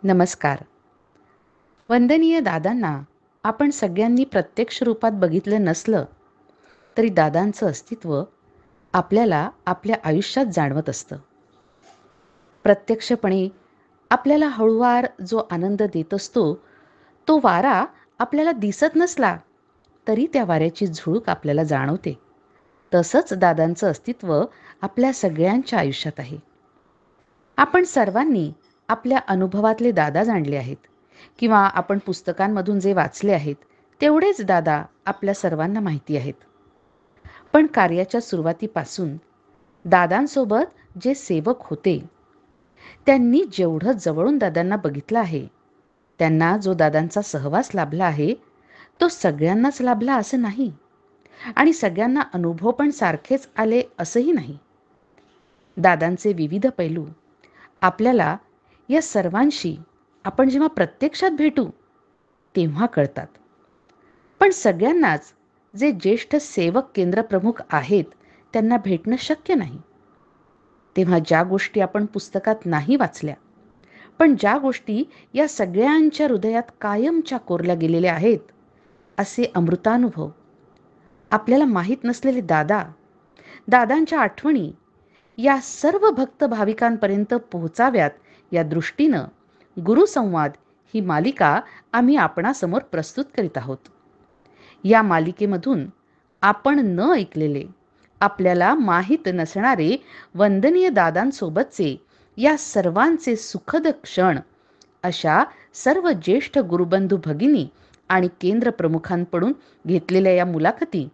नमस्कार. वंदनीय दादांना आपण सगळ्यांनी प्रत्यक्ष रूपात बघितलं नसलं तरी दादांचं अस्तित्व आपल्याला आपल्या आयुष्यात जाणवत असतं. प्रत्यक्षपणे आपल्याला हळूवार जो आनंद देत असतो, तो वारा आपल्याला दिसत नसला तरी त्या वाऱ्याची झुळूक आपल्याला जाणवते. तसंच दादांचं अस्तित्व आपल्या सगळ्यांच्या आयुष्यात आहे. आपण सर्वांनी आपल्या अनुभवातले दादा जाणले आहेत किंवा आपण पुस्तकांमधून जे वाचले आहेत तेवढेच दादा आपल्या सर्वांना माहिती आहेत. पण कार्याच्या सुरुवातीपासून दादांसोबत जे सेवक होते त्यांनी जेवढं जवळून दादांना बघितलं आहे, त्यांना जो दादांचा सहवास लाभला आहे तो सगळ्यांनाच लाभला असं नाही आणि सगळ्यांना अनुभव पण सारखेच आले असंही नाही. दादांचे विविध पैलू आपल्याला या सर्वांशी आपण जेव्हा प्रत्यक्षात भेटू तेव्हा कळतात. पण सगळ्यांनाच जे ज्येष्ठ सेवक केंद्रप्रमुख आहेत त्यांना भेटणं शक्य नाही. तेव्हा ज्या गोष्टी आपण पुस्तकात नाही वाचल्या, पण ज्या गोष्टी या सगळ्यांच्या हृदयात कायमच्या कोरल्या गेलेल्या आहेत, असे अमृतानुभव आपल्याला माहीत नसलेले दादा, दादांच्या आठवणी या सर्व भक्त भाविकांपर्यंत पोहोचाव्यात या दृष्टीनं गुरुसंवाद ही मालिका आम्ही आपणासमोर प्रस्तुत करीत आहोत. या मालिकेमधून आपण न ऐकलेले, आपल्याला माहीत नसणारे वंदनीय दादांसोबतचे या सर्वांचे सुखद क्षण अशा सर्व ज्येष्ठ गुरुबंधू भगिनी आणि केंद्रप्रमुखांकडून घेतलेल्या या मुलाखती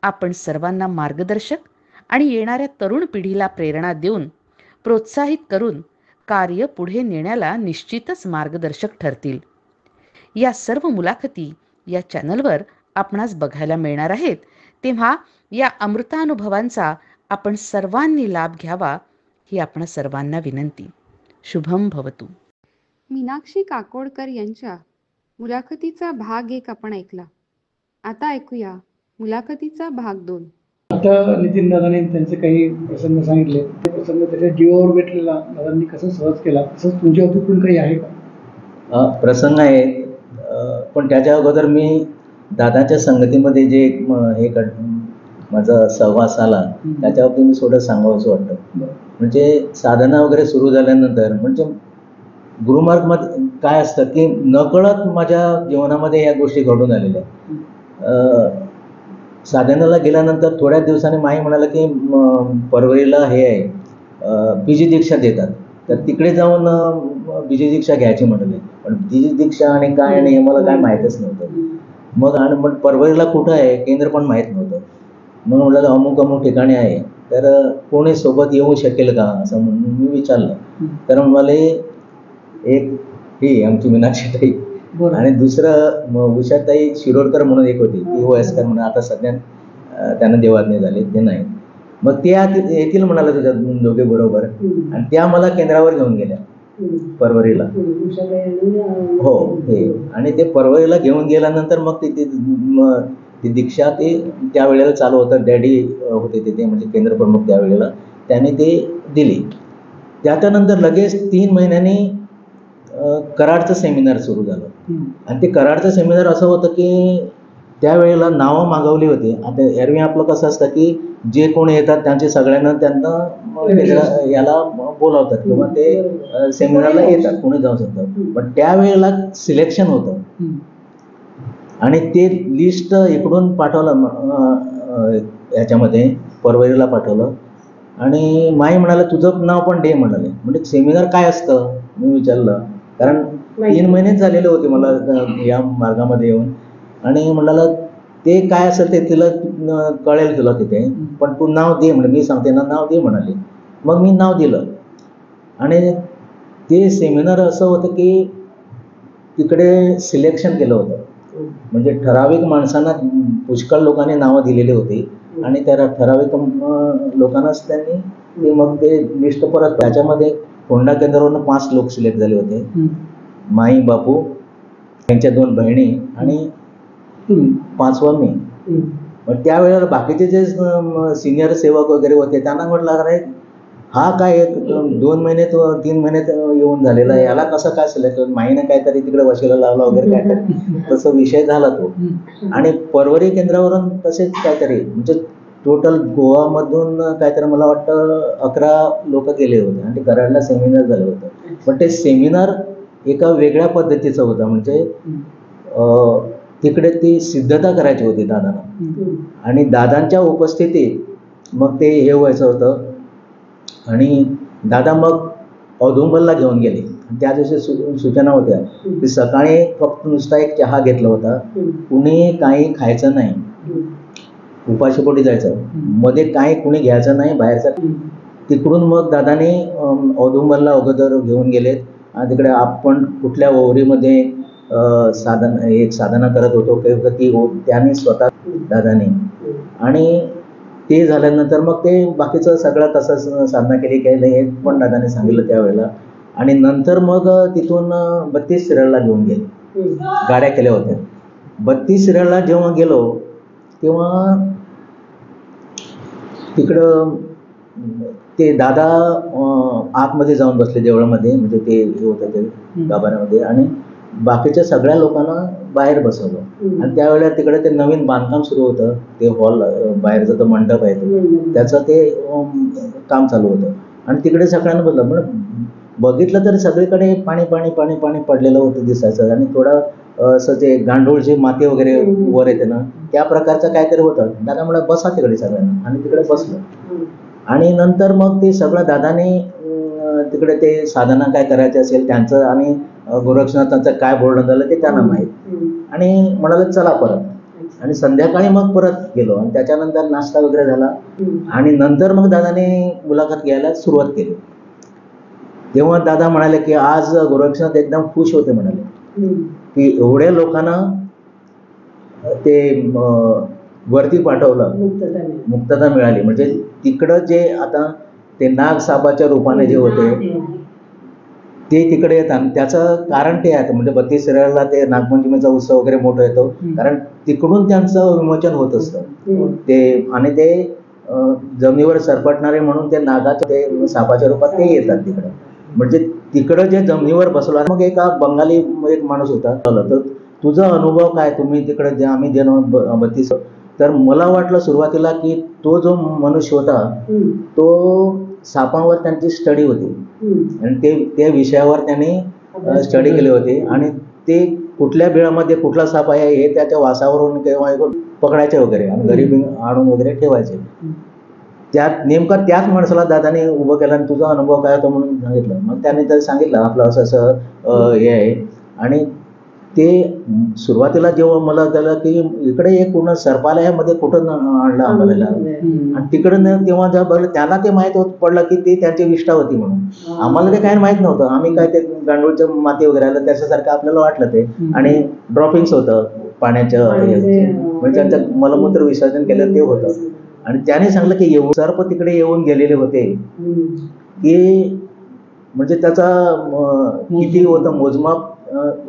आपण सर्वांना मार्गदर्शक आणि येणाऱ्या तरुण पिढीला प्रेरणा देऊन प्रोत्साहित करून कार्य पुढे नेण्याला निश्चितच मार्गदर्शक ठरतील. या सर्व मुलाखती या चॅनलवर आपणास बघायला मिळणार आहेत. तेव्हा या अमृतानुभवांचा आपण सर्वांनी लाभ घ्यावा ही आपण सर्वांना विनंती. शुभम भवतु. मीनाक्षी काकोडकर यांच्या मुलाखतीचा भाग 1 आपण ऐकला. आता ऐकूया मुलाखतीचा भाग 2. आता नितीन दादांनी त्यांचे काही प्रसंग सांगितले. ते प्रसंग त्याच्या जीवावर भेटलेला दादांनी कसं सहज केला, तसंच तुमच्या बाबतीत पण काही आहे का? प्रसंग आहे, पण त्याच्या अगोदर मी दादाच्या संगतीमध्ये जे माझा सहवास आला त्याच्यावरती मी थोडं सांगावंसं वाटतं. म्हणजे साधना वगैरे सुरू झाल्यानंतर म्हणजे गुरुमार्गमध्ये काय असतं की नकळत माझ्या जीवनामध्ये या गोष्टी घडून आलेल्या. साधनाला गेल्यानंतर थोड्या दिवसांनी माई म्हणाला की परवरीला हे आहे बीजी दीक्षा देतात, तर तिकडे जाऊन बीजी दीक्षा घ्यायची म्हणाले. पण बीजी दीक्षा आणि काय आणि हे मला काय माहीतच नव्हतं. मग परवरीला कुठं आहे केंद्र पण माहीत नव्हतं. मग म्हणाला अमुक अमुक ठिकाणी आहे, तर कोणी सोबत येऊ शकेल का असं म्हणून मी विचारलं. तर म्हणाले एक ही आमची मीनाक्षीताई आणि दुसरं उषाताई शिरोडकर म्हणून एक होती, ती वयस्कर म्हणून आता सध्या त्यांना देवाज्ञा झाली, ते नाही. मग त्या येतील म्हणाला तुझ्या दोघे बरोबर, आणि त्या मला केंद्रावर घेऊन गेल्या परवरीला. हो हे, आणि ते परवरीला घेऊन गेल्यानंतर मग ती दीक्षा ते त्यावेळेला चालू होतं. डॅडी होते तिथे म्हणजे केंद्रप्रमुख त्यावेळेला, त्याने ते दिली. त्याच्यानंतर लगेच 3 महिन्यांनी कराडचं सेमिनार सुरू झालं. आणि ते कराडचं सेमिनार असं होतं की त्यावेळेला नावं मागवली होती. आता एरवी आपलं कसं असतं की जे कोणी येतात त्यांचे सगळ्यांना त्यांना याला बोलावतात किंवा ते सेमिनारला येतात, कोणी जाऊ शकतात. पण त्यावेळेला सिलेक्शन होतं आणि ते लिस्ट इकडून पाठवलं ह्याच्यामध्ये परवरीला पाठवलं. आणि माई म्हणाले तुझं नाव पण दे म्हणाले. म्हणजे सेमिनार काय असतं मी विचारलं, कारण 3 महिनेच झालेले होते मला या मार्गामध्ये येऊन. आणि म्हणाला ते काय असेल ते तिला कळेल तुला तिथे, पण तू नाव दे म्हणे, मी सांगते ना नाव दे म्हणाले. मग मी नाव दिलं. आणि ते सेमिनार असं होतं की तिकडे सिलेक्शन केलं होतं. म्हणजे ठराविक माणसांना पुष्कळ लोकांनी नावं दिलेली होती आणि त्या ठराविक लोकांनाच त्यांनी मग ते लिस्ट परत. त्याच्यामध्ये कोंढा केंद्रावरून 5 लोक सिलेक्ट झाले होते. माई बापू, त्यांच्या 2 बहिणी आणि 5वा मी. मग त्यावेळेला बाकीचे जे सिनियर सेवक वगैरे होते त्यांना म्हटलं अरे हा काय 2 महिने तो 3 महिने येऊन झालेला आहे, याला कसं काय सिलेक्ट, माईने काहीतरी तिकडे वशिला लावला वगैरे काहीतरी तसं विषय झाला तो. आणि परवरी केंद्रावरून तसेच काहीतरी म्हणजे टोटल गोवामधून काहीतरी मला वाटतं 11 लोक गेले होते आणि ते कराडला सेमिनार झालं होतं. पण ते सेमिनार एका वेगळ्या पद्धतीचं होतं. म्हणजे तिकडे ती सिद्धता करायची होती दादांना आणि दादांच्या उपस्थितीत मग ते हे व्हायचं होतं. आणि दादा मग औदुंबरला घेऊन गेले. त्या दिवशी सूचना होत्या की सकाळी फक्त नुसता एक चहा घेतला होता, कुणी काही खायचं नाही, उपाशीपोटी जायचं, मध्ये काही कुणी घ्यायचं नाही बाहेरचं. तिकडून मग दादाने औदुंबरला अगोदर घेऊन गेलेत आणि तिकडे आपण कुठल्या ओवरीमध्ये एक साधना करत होतो ती त्याने स्वतः दादाने. आणि ते झाल्यानंतर मग ते बाकीचं सगळं कसं साधना केली केलं हे पण दादाने सांगितलं त्यावेळेला. आणि नंतर मग तिथून 32 शिराळला घेऊन गेले, गाड्या केल्या होत्या. 32 शिराळला जेव्हा गेलो तेव्हा तिकडं ते दादा आतमध्ये जाऊन बसले देवळामध्ये, म्हणजे ते हे होतं ते गाभाऱ्यामध्ये, आणि बाकीच्या सगळ्या लोकांना बाहेर बसवलं. आणि त्यावेळेला तिकडे ते नवीन बांधकाम सुरू होतं, ते हॉल बाहेरचा तो मंडप आहे त्याचं ते काम चालू होतं. आणि तिकडे सगळ्यांना बसलं. पण बघितलं तर सगळीकडे पाणी पाणी पाणी पाणी पडलेलं होतं दिसायचं. आणि थोडं असं ते गांडूळची माती वगैरे वर येते ना त्या प्रकारचं काहीतरी होतं. दादा म्हणा बसा तिकडे सगळ्यांना, आणि तिकडे बसलं. आणि नंतर मग ते सगळं दादाने तिकडे ते साधना काय करायचे असेल त्यांचं आणि गोरक्षनाथांचं काय बोलणं झालं ते त्यांना माहीत. आणि म्हणाले चला परत. आणि संध्याकाळी मग परत गेलो आणि त्याच्यानंतर नाश्ता वगैरे झाला. आणि नंतर मग दादाने मुलाखत घ्यायला सुरुवात केली. तेव्हा दादा म्हणाले की आज गोरक्षनाथ एकदम खुश होते, म्हणाले की एवढ्या लोकांना ते वरती पाठवलं, मुक्तता मिळाली. म्हणजे तिकडं जे आता ते नाग सापाच्या रूपाने जे होते ते तिकडे येतात. त्याचं कारण ते आहे म्हणजे 32 शिराळला ते नागपंचमीचा उत्सव वगैरे मोठा येतो, कारण तिकडून त्यांचं विमोचन होत असतं ते. आणि ते जमिनीवर सरपटणारे म्हणून ते नागाच्या ते सापाच्या रूपात ते येतात तिकडे. म्हणजे तिकडं जे जमिनीवर बसवलं. मग एक बंगाली एक माणूस होता, तर तुझा अनुभव काय, तुम्ही तिकडे आम्ही जे 32. तर मला वाटलं सुरुवातीला की तो जो मनुष्य होता तो सापांवर त्यांची स्टडी होती आणि त्या विषयावर त्यांनी स्टडी केली होती. आणि ते कुठल्या बिळामध्ये कुठला साप आहे हे त्याच्या वासावरून किंवा पकडायचे वगैरे आणि घरी आणून वगैरे ठेवायचे. त्यात नेमका त्याच माणसाला दादाने उभं केलं आणि तुझा अनुभव काय होता म्हणून सांगितलं. मग त्याने तर सांगितलं आपलं असं असं हे आहे. आणि ते सुरुवातीला जेव्हा मला त्याला की इकडे एक पूर्ण सर्पालयामध्ये कुठं आणलं आम्हाला, आणि तिकडं तेव्हा जेव्हा त्यांना ते माहीत पडलं की ते त्यांची विष्ठा होती म्हणून. आम्हाला ते काय माहीत नव्हतं. आम्ही काय ते गांडूळचं माती वगैरे आलं त्याच्यासारखं आपल्याला वाटलं ते. आणि ड्रॉपिंग्स होतं पाण्याचं, म्हणजे त्यांचं मलमूत्र विसर्जन केलं ते होतं. आणि त्याने सांगलं की सर्प तिकडे येऊन गेलेले होते की म्हणजे त्याचा किती होतं मोजमाप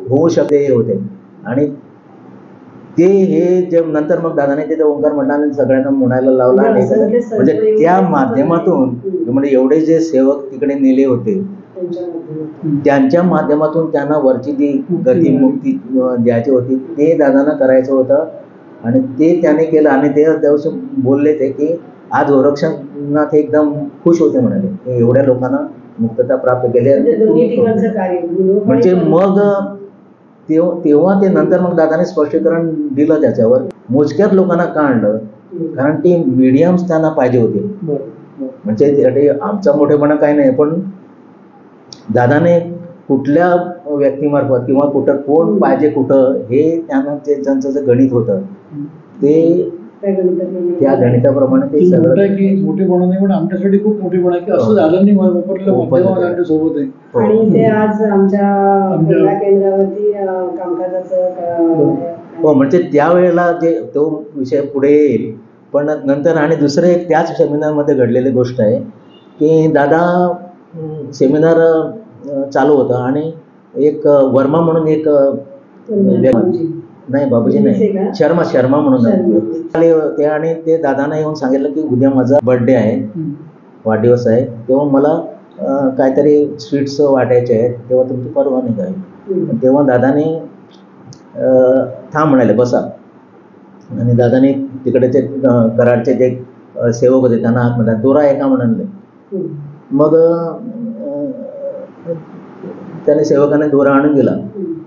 होऊ शकते हे होते. आणि ते हे जे नंतर मग दादाने तिथे ओंकार म्हटला आणि सगळ्यांना म्हणायला लावला. म्हणजे त्या माध्यमातून म्हणजे एवढे जे सेवक तिकडे नेले होते त्यांच्या माध्यमातून त्यांना वरची ती गती मुक्ती द्यायची होती, ते दादांना करायचं होतं. आणि ते त्याने केलं. आणि ते दिवस बोलले ते की आज गोरक्षनाथ एकदम खुश होते, म्हणाले एवढ्या लोकांना मुक्तता प्राप्त केली. म्हणजे मग तेव्हा ते नंतर मग दादाने स्पष्टीकरण दिलं त्याच्यावर. मोजक्यात लोकांना का आणलं, कारण ती मीडियम्स त्यांना पाहिजे होते. म्हणजे आमचा मोठेपणा काही नाही, पण दादाने कुठल्या व्यक्तीमार्फत किंवा कुठं कोण पाहिजे कुठं हे त्यांना ते ज्यांचं जे गणित होतं ते त्या गणिताप्रमाणे ते सगळं की मोठेपणा नाही, पण आमच्यासाठी खूप मोठेपणा आहे की असं दादांनी वापरलेलं माध्यम आमच्या सोबत आहे. आणि ते आज आमच्या महिला केंद्रावरती कामकाजाचं हो. म्हणजे त्यावेळेला जे तो विषय पुढे येईल. पण नंतर आणि दुसरं एक त्याच सेमिनारमध्ये घडलेली गोष्ट आहे की दादा सेमिनार चालू होतं आणि एक वर्मा म्हणून एक नाही बाबूजी नाही शर्मा म्हणून आले होते. आणि ते दादांना येऊन सांगितलं की उद्या माझा बर्थडे आहे वाढदिवस आहे, तेव्हा मला काहीतरी स्वीट्स वाटायचे आहेत, तेव्हा तुमची परवानगी आहे. तेव्हा दादाने थांब म्हणाले, बसा. आणि दादाने तिकडे ते कराडचे जे सेवक होते त्यांना हात म्हणतात, दोरा आहे का म्हणाले. मग त्याने सेवकाने दोरा आणून दिला.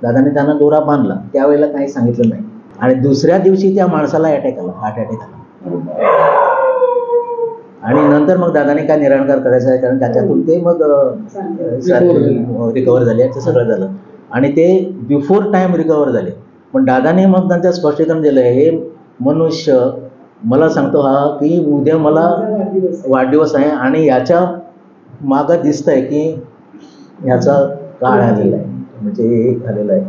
दादाने त्यांना दोरा बांधला. त्यावेळेला काही सांगितलं नाही. आणि दुसऱ्या दिवशी त्या माणसाला अटॅक आला, हार्ट अटॅक आला. आणि नंतर मग दादाने काय निराकार करायचं आहे, कारण त्याच्यातून ते मग रिकवर झाले, याचं सगळं झालं. आणि ते बिफोर टाइम रिकवर झाले. पण दादाने मग त्यांचं स्पष्टीकरण दिलं, हे मनुष्य मला सांगतो हा की उद्या मला वाढदिवस आहे आणि याच्या मागं दिसतंय की ह्याचा काळ आलेला आहे, म्हणजे हे झालेलं आहे.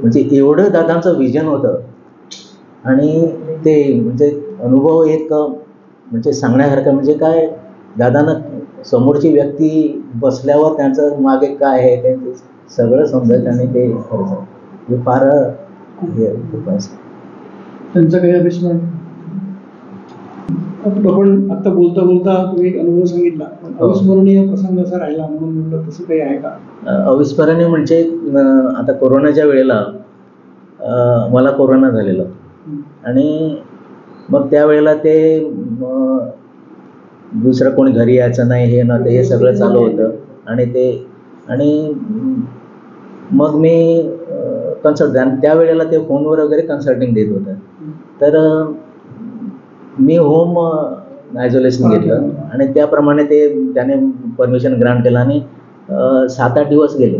म्हणजे एवढं दादांचं विजन होतं. आणि ते म्हणजे अनुभव एक म्हणजे सांगण्यासारखं, म्हणजे काय दादानं समोरची व्यक्ती बसल्यावर त्यांचं मागे काय आहे ते सगळं समजायचं आणि ते करायचं. हे फार हे त्यांचं काही अभिस्मरण. आपण आता बोलता बोलता तुम्ही एक अनुभव सांगितला, पण अविस्मरणीय प्रसंग असा राहिला म्हणून म्हटलं, तसं काही आहे का? अविस्मरणीय म्हणजे आता कोरोनाच्या वेळेला मला कोरोना झालेला. आणि मग त्यावेळेला ते दुसरं कोणी घरी यायचं नाही, हे नव्हतं, हे सगळं चालू होतं. आणि मग मी कन्सल्ट, त्यावेळेला ते फोनवर वगैरे कन्सल्टिंग देत होतं. तर मी होम आयझोलेशन घेतलं आणि त्याप्रमाणे त्याने परमिशन ग्रांट केलं. आणि 7-8 दिवस गेले.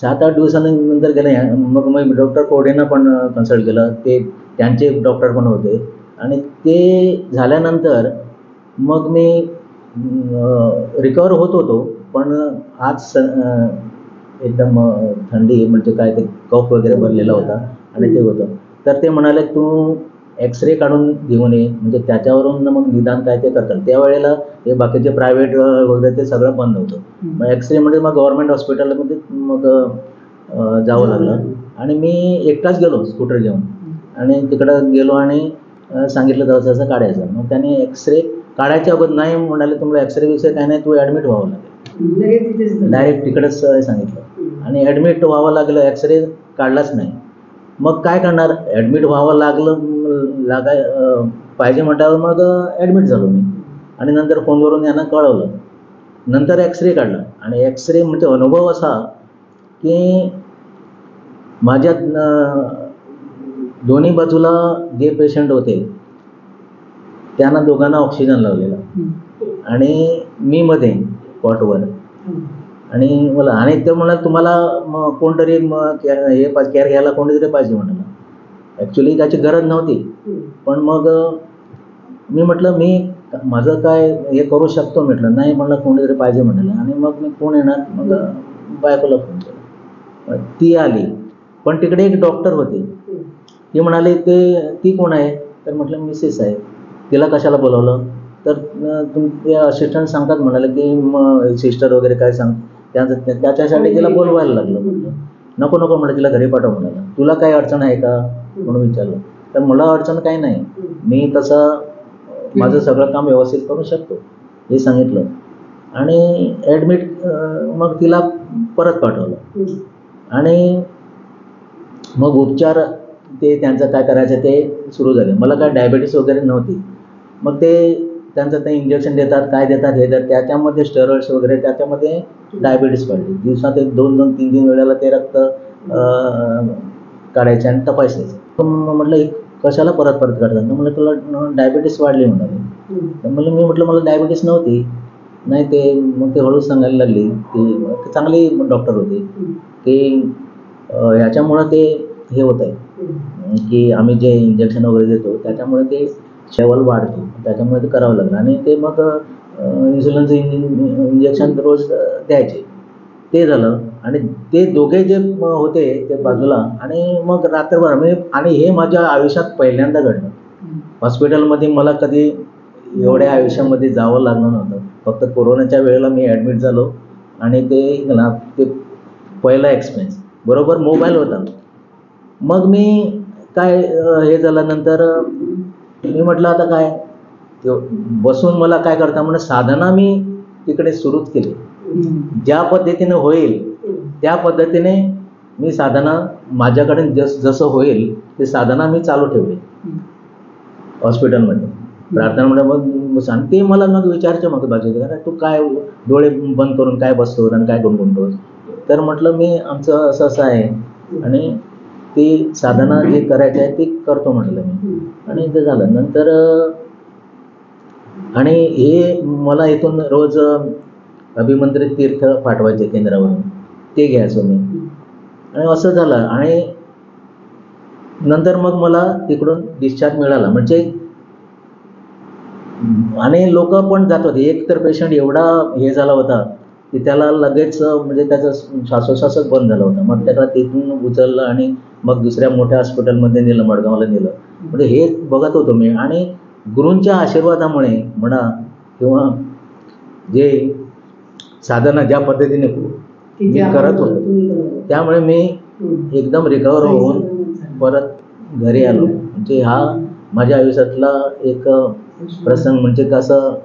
7-8 दिवसानंतर गेले. मग मी डॉक्टर कोडेंना पण कन्सल्ट केलं, ते त्यांचे डॉक्टर पण होते. आणि ते झाल्यानंतर मग मी रिकवर होत होतो. पण आज एकदम थंडी, म्हणजे काय ते कफ वगैरे भरलेला होता आणि ते होतं. तर ते म्हणाले, तू एक्सरे काढून घेऊन ये, म्हणजे त्याच्यावरून मग निदान काय ते करतात. त्यावेळेला हे बाकीचे प्रायव्हेट वगैरे ते सगळं बंद होतं. मग एक्सरेमध्ये मग गव्हर्नमेंट हॉस्पिटलमध्ये मग जावं लागलं. आणि मी एकटाच गेलो स्कूटर घेऊन आणि तिकडं गेलो आणि सांगितलं तसं काढायचं. मग त्याने एक्सरे काढायच्या अगोदर नाही म्हणाले, तुम्हाला एक्सरे विषय काय नाही, तू ॲडमिट व्हावं लागेल. डायरेक्ट तिकडंच सांगितलं आणि ॲडमिट व्हावं लागलं. एक्सरे काढलाच नाही. मग काय करणार, ॲडमिट व्हावं पाहिजे म्हटल्यावर मग ॲडमिट झालो मी. आणि नंतर फोनवरून यांना कळवलं. नंतर एक्सरे काढला. आणि एक्सरे म्हणजे अनुभव असा की माझ्या दोन्ही बाजूला जे पेशंट होते त्यांना दोघांना ऑक्सिजन लावलेला आणि मी मध्ये कॉटवर. आणि ते म्हणाल, तुम्हाला कोणतरी हे केअर घ्यायला कोणीतरी पाहिजे म्हणाला. ॲक्च्युली त्याची गरज नव्हती. पण मग मी म्हटलं, मी माझं काय हे करू शकतो म्हटलं. नाही म्हणलं, कोणीतरी पाहिजे म्हणाला. आणि मग मी कोण येणार, मग बायकोला फोन केला. ती आली. पण तिकडे एक डॉक्टर होते. ती म्हणाले, ती कोण आहे? तर म्हटलं, मिसेस आहे. तिला कशाला बोलावलं? तर तुमचे असिस्टंट सांगतात म्हणाले की मग सिस्टर वगैरे काय सांग, त्याच्यासाठी तिला बोलवायला लागलं. म्हटलं नको म्हटलं, तिला घरी पाठव म्हणाला. तुला काही अडचण आहे का म्हणून विचारलं. तर मला अडचण काही नाही, मी तसं माझं सगळं काम व्यवस्थित करू शकतो हे सांगितलं. आणि ॲडमिट मग तिला परत पाठवलं. आणि मग उपचार ते त्यांचं काय करायचं ते सुरू झाले. मला काय डायबिटीस वगैरे नव्हती. मग त्यांचं ते इंजेक्शन देतात, काय देतात हे देतात, त्याच्यामध्ये स्टेरॉइड्स वगैरे, त्याच्यामध्ये डायबिटीस वाढली. दिवसात 2-3 वेळेला ते रक्त काढायचे आणि तपासायचे. म्हटलं, कशाला परत काढतात? म्हटलं, तुला डायबिटीस वाढली म्हणाले. तर मी म्हटलं, मला डायबिटीस नव्हती. नाही ते मग ते हळूच सांगायला लागली की चांगली डॉक्टर होती की ह्याच्यामुळं ते हे होतं आहे की आम्ही जे इंजेक्शन वगैरे देतो त्याच्यामुळे ते लेवल वाढतो, त्याच्यामुळे ते करावं लागलं. आणि ते मग इन्सुलिनचं इंजेक्शन रोज द्यायचे. ते झालं. आणि ते दोघे जे होते ते बाजूला. आणि मग रात्रभर आणि हे माझ्या आयुष्यात पहिल्यांदा घडलं. हॉस्पिटलमध्ये मला कधी एवढ्या आयुष्यामध्ये जावं लागलं नव्हतं. फक्त कोरोनाच्या वेळेला मी ॲडमिट झालो. आणि ते पहिला एक्सपिरियन्स. बरोबर मोबाईल होता. मग मी काय हे झाल्यानंतर मी म्हटलं, आता काय बसून मला काय करता म्हणून साधना मी तिकडे सुरूच केली. ज्या पद्धतीने होईल त्या पद्धतीने मी साधना माझ्याकडे जसं होईल ते साधना मी चालू ठेवली हॉस्पिटलमध्ये. प्रार्थना मग सांग ते मला मग विचारचे मग बाजूला तू काय डोळे बंद करून काय बसतो आणि काय गुणगुणतोस. तर म्हटलं मी आमचं असं असं आहे आणि ती साधना जे करायचं आहे ते करतो म्हटलं मी. आणि ते झालं नंतर आणि हे मला इथून रोज अभिमंत्रित तीर्थ पाठवायचे केंद्रावरून, ते घ्यायचो मी. आणि असं झालं आणि नंतर मग मला तिकडून डिस्चार्ज मिळाला. म्हणजे आणि लोक पण जात होते. एक तर पेशंट एवढा हे झाला होता की त्याला लगेच म्हणजे त्याचं श्वासोश्वासच बंद झाला होता. मग त्याला तिथून उचललं आणि मग दुसऱ्या मोठ्या हॉस्पिटलमध्ये नेलं, मडगावला नेलं. म्हणजे हे बघत होतो मी. आणि गुरूंच्या आशीर्वादामुळे म्हणा किंवा जे साधना ज्या पद्धतीने मी करत होतो त्यामुळे मी एकदम रिकवर होऊन परत घरी आलो. म्हणजे हा माझ्या आयुष्यातला एक प्रसंग. म्हणजे कसं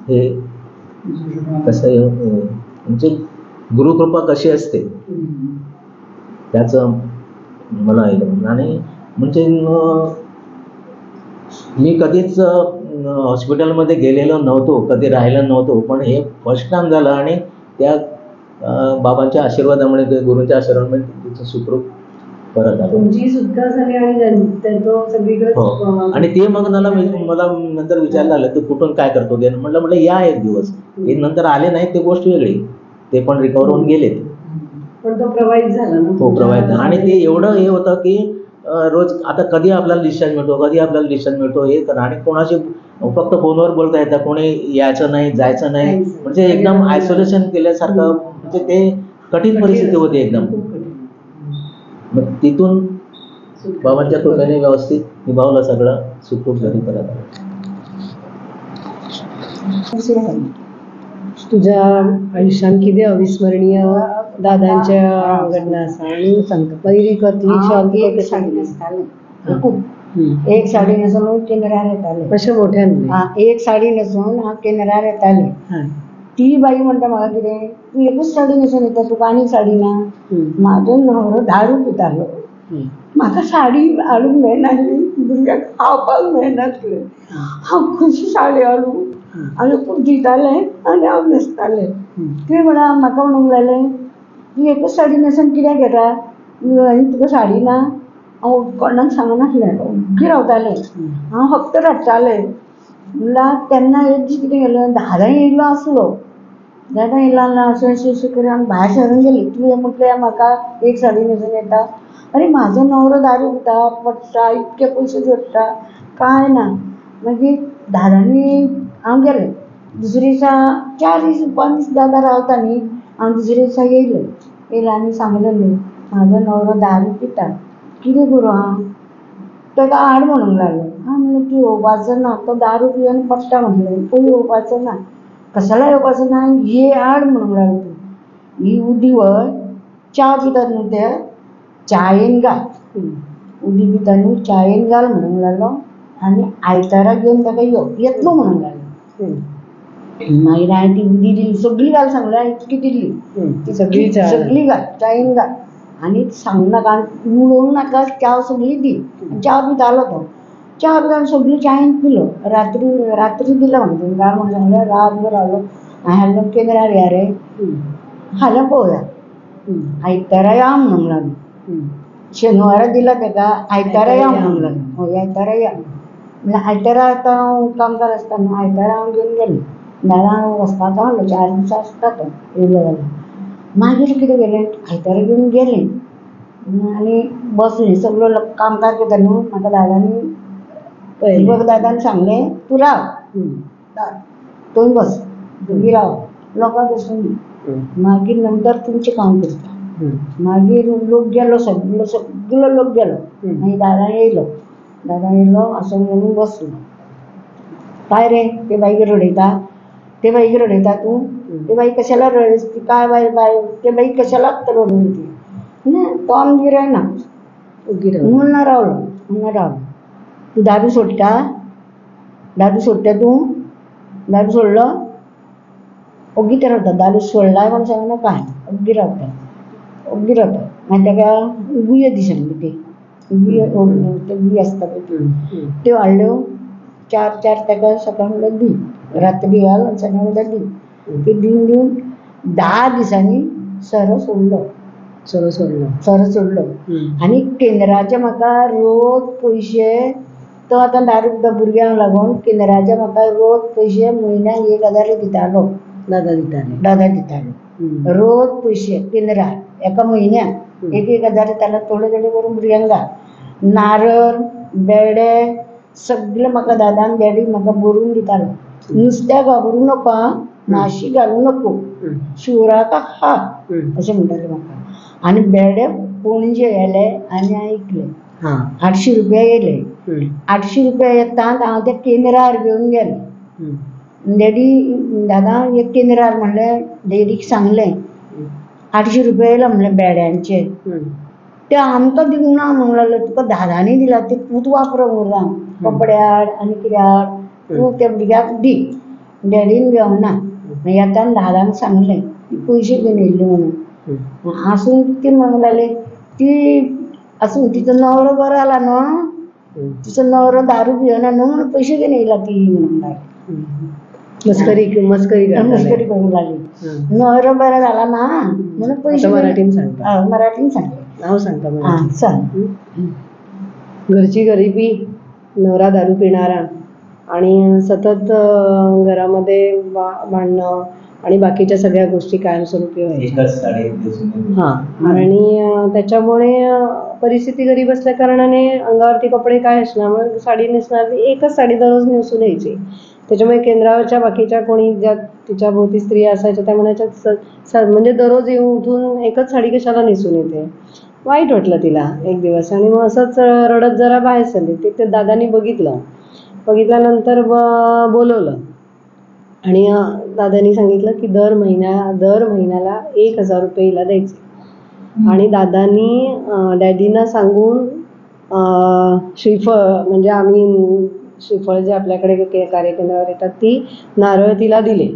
हे कसं म्हणजे गुरुकृपा कशी असते त्याचं मला ऐकलं. आणि म्हणजे मी कधीच हॉस्पिटलमध्ये गेलेलो नव्हतो, कधी राहिलो नव्हतो. पण हे फर्स्ट टाइम झालं आणि त्या बाबांच्या आशीर्वादामुळे, गुरूंच्या आशीर्वादामुळे तिचं सुखरूप परत आलं. तुमची सुटका झाली आणि तो सगळीकडे हो. आणि ते मग मला नंतर विचारलं आलं तू कुठून काय करतो. म्हटलं या एक दिवस. ते नंतर आले नाही ते गोष्ट वेगळी, ते पण रिकवर होऊन गेले. पण तो प्रवाहित झाला ना. हो, प्रवाहित. आणि ते एवढं हे होतं की रोज आता कधी आपल्याला डिस्चार्ज मिळतो, कधी आपल्याला डिस्चार्ज मिळतो हे करा. आणि कोणाशी फक्त फोनवर बोलता येतं, कोणी यायचं नाही, जायचं नाही. म्हणजे एकदम आयसोलेशन केल्यासारखं. म्हणजे ते कठीण परिस्थिती होती एकदम. मग तिथून बाबांच्या कृपेने व्यवस्थित निभावलं सगळं, सुखरूप घरी परत आलं. तुझ्या आयुष्यात किती अविस्मरणीय दादांच्या घटना आसा. आणि पयली कथली शांत एक साडी न्हेसतालें. एक साडी न्हेसून हांव केंद्रार येतालें. अशें मोठ्यान एक साडी न्हेसून हांव केंद्रार येतालें. ती बाई म्हणटा म्हाका कितें तूं एकूच साडी न्हेसून येता, तुका आनीक साडी ना. म्हाजो न्हवरो दारू पितालो. म्हाका साडी हाडूंक मेळनासली, भुरग्यांक खावपाक मेळनासलें. हांव कशी साडी हाडूं आनी खूब दितालें आनी हांव न्हेसतालें. ते म्हणून म्हाका म्हणूंक लागलें तूं एकूच साडी न्हेसून कित्याक येता, आनी तुका साडी ना. हांव कोणाक सांगनासलें, ओग्गी रावतालें. हांव फक्त रडटालें. म्हणल्यार तेन्ना एक दीस कितें केलें, दादा येयल्लो आसलो. दादा येयल्लो आसलो अशें अशें करून हांव भायर सरून गेलीं. तुवें म्हटलें म्हाका एक साडी न्हेसून येता. अरे म्हाजो न्हवरो दारू पिता, पडटा, इतके पयशे जोडटा, कांय ना. मागीर दादानी हांव गेलें. दुसरे दिसा 4 दीस 5 दीस दादा रावता न्ही. हांव दुसरे दिसा येयलें आनी सांगलें न्ही म्हाजो न्हवरो दारू पिता, कितें करूं हांव. ताका हाड म्हणूंक लागलें. हांव म्हणलें तूं येवपाचो ना, तो दारू पिवन पडटा म्हटलें, तूं येवपाचो ना. कशाला येवपाचो ना, ये हाड म्हणूंक लागलें. तूं ही उदी व्हर, च्या पितात न्हू ते, च्यायेन घाल. उदी पिता न्हू च्यायेन घाल म्हणूंक लागलो. आनी आयतारा घेवन ताका येतलो म्हणूंक लागलो. मागीर हांवें ती उदी दिली, सगळी घाल सांगलें, हांवें इतकी दिली. ती सगळी घाल, च्यायेन घाल. आनी सांगूं नाका, उडोवंक नाका, च्या सगळी दी. च्या पितालो तो. च्या पितालो सगळी च्यायेन पिलो. रात्री दिला म्हणटा घाल म्हणून सांगलें. रातभर रावलो. हांवें हाडलो केंद्रार या रे, फाल्यां पळोवया. आयतारा या म्हणूंक लागलो. शेनवारा दिला ताका, आयतारा या म्हणूंक लागलो. हय आयतारा या. म्हणल्यार आयतारा आतां हांव कामकार आसता न्हू, आयतारा हांव घेवन गेलें. नाल्यार हांव वचपाचो आहलो, 4 दिसा आसता तो येयलो जाल्यार. मागीर कितें केलें, आयतारा घेवन गेलें आनी बसलें. सगळो कामकार करता न्हू, म्हाका दादानी दीपक दादान सांगलें तूं राव, थंय बस, थंय राव, लोकांक बसून दी. मागीर नंतर तुमचें काम करता. मागीर लोक गेलो, सगळो लोक गेलो. मागीर दादा येयलो असो म्हणून बसलो. काय रे ते बाईक रडयता, ते बाईक रडयता तूं, ते बाई कशाला रडयता, काय बाय ते बाई कशाला रडून ती ना. तो आमची रायना म्हणून रावलो. तूं दारू सोडटा, तूं? दारू सोडलो? ओग्गी रावता दारू सोडलाय म्हण सांगना काय ओग्गी रावता मागीर ताका गुयो दी सांगली ती गुयो आसता पळय त्यो हाडल्यो 4 ताका सकाळ फुडें दी रात्री घाल आनी सकाळ फुडें दी ते दिवन 10 दिसांनी सरो सोडलो आनी केंद्राचे म्हाका रोज पयशे तो आतां दारू पिता भुरग्यांक लागून केंद्राचे म्हाका रोज पयशे म्हयन्याक 1000 दितालो दादा दितालो रोज पयशे केंद्राक एका म्हयन्याक 1000 दितालो थोडे करून भुरग्यांक घाल नारळ बेडे सगळे म्हाका दादान डॅडी म्हाका भरून दितालो नुस्त्याक घाबरूं नको माशी घालूं नको शिवराका खा अशें म्हणटाले म्हाका आनी बेडे पणजे येले आनी ऐकले 800 रुपया येयले 800 रुपया येतात हांव त्या केंद्रार घेवन गेलें डॅडी दादा एक केंद्रार म्हणलें डॅडीक सांगलें 800 रुपया येयला म्हणलें बेड्यांचे ते आमकां दिवंक ना म्हणूंक लागले तुका दादानी दिला ते तूंच वापर म्हणून कपडे हाड आनी कितें हाड तूं त्या भुरग्याक दी डॅडीन घेवना येता दादांक सांगलें पयशे घेवन येयल्ले म्हणून आसून ती म्हणूंक लागली ती आसून तिचो नवरो बरो जाला न्हू तिचो नवरो दारू पियना न्हू म्हणून पयशे घेवन येयला ती म्हणूंक लागली मस्करी करूंक लागली नवरो बरो जाला ना म्हणून पयशे मराठीन सांगलें हांव सांगता आं सांग घरची गरिबी नवरा दारू पिणारा आणि सतत घरामध्ये भांडणं आणि बाकीच्या सगळ्या गोष्टी कायमस्वरूपी व्हायच्या आणि त्याच्यामुळे परिस्थिती गरीब असल्या कारणाने अंगावरती कपडे काय असणार मग साडी नेसणार एकच साडी दररोज नेसून यायची त्याच्यामुळे केंद्रावरच्या बाकीच्या कोणी ज्या तिच्या भोवती स्त्रिया असायच्या त्या म्हणायच्या म्हणजे दररोज येऊन उठून एकच साडी कशाला नेसून येते वाईट वाटलं तिला एक दिवस आणि मग असंच रडत जरा बाहेर चालली ते दादानी बघितल्यानंतर बोलवलं आणि दादानी सांगितलं की दर महिन्याला 1000 रुपये हिला द्यायचे आणि दादानी डॅडीना सांगून श्रीफळ म्हणजे आम्ही श्रीफळ जे आपल्याकडे कार्यकेंद्रावर येतात ती नारळ तिला दिले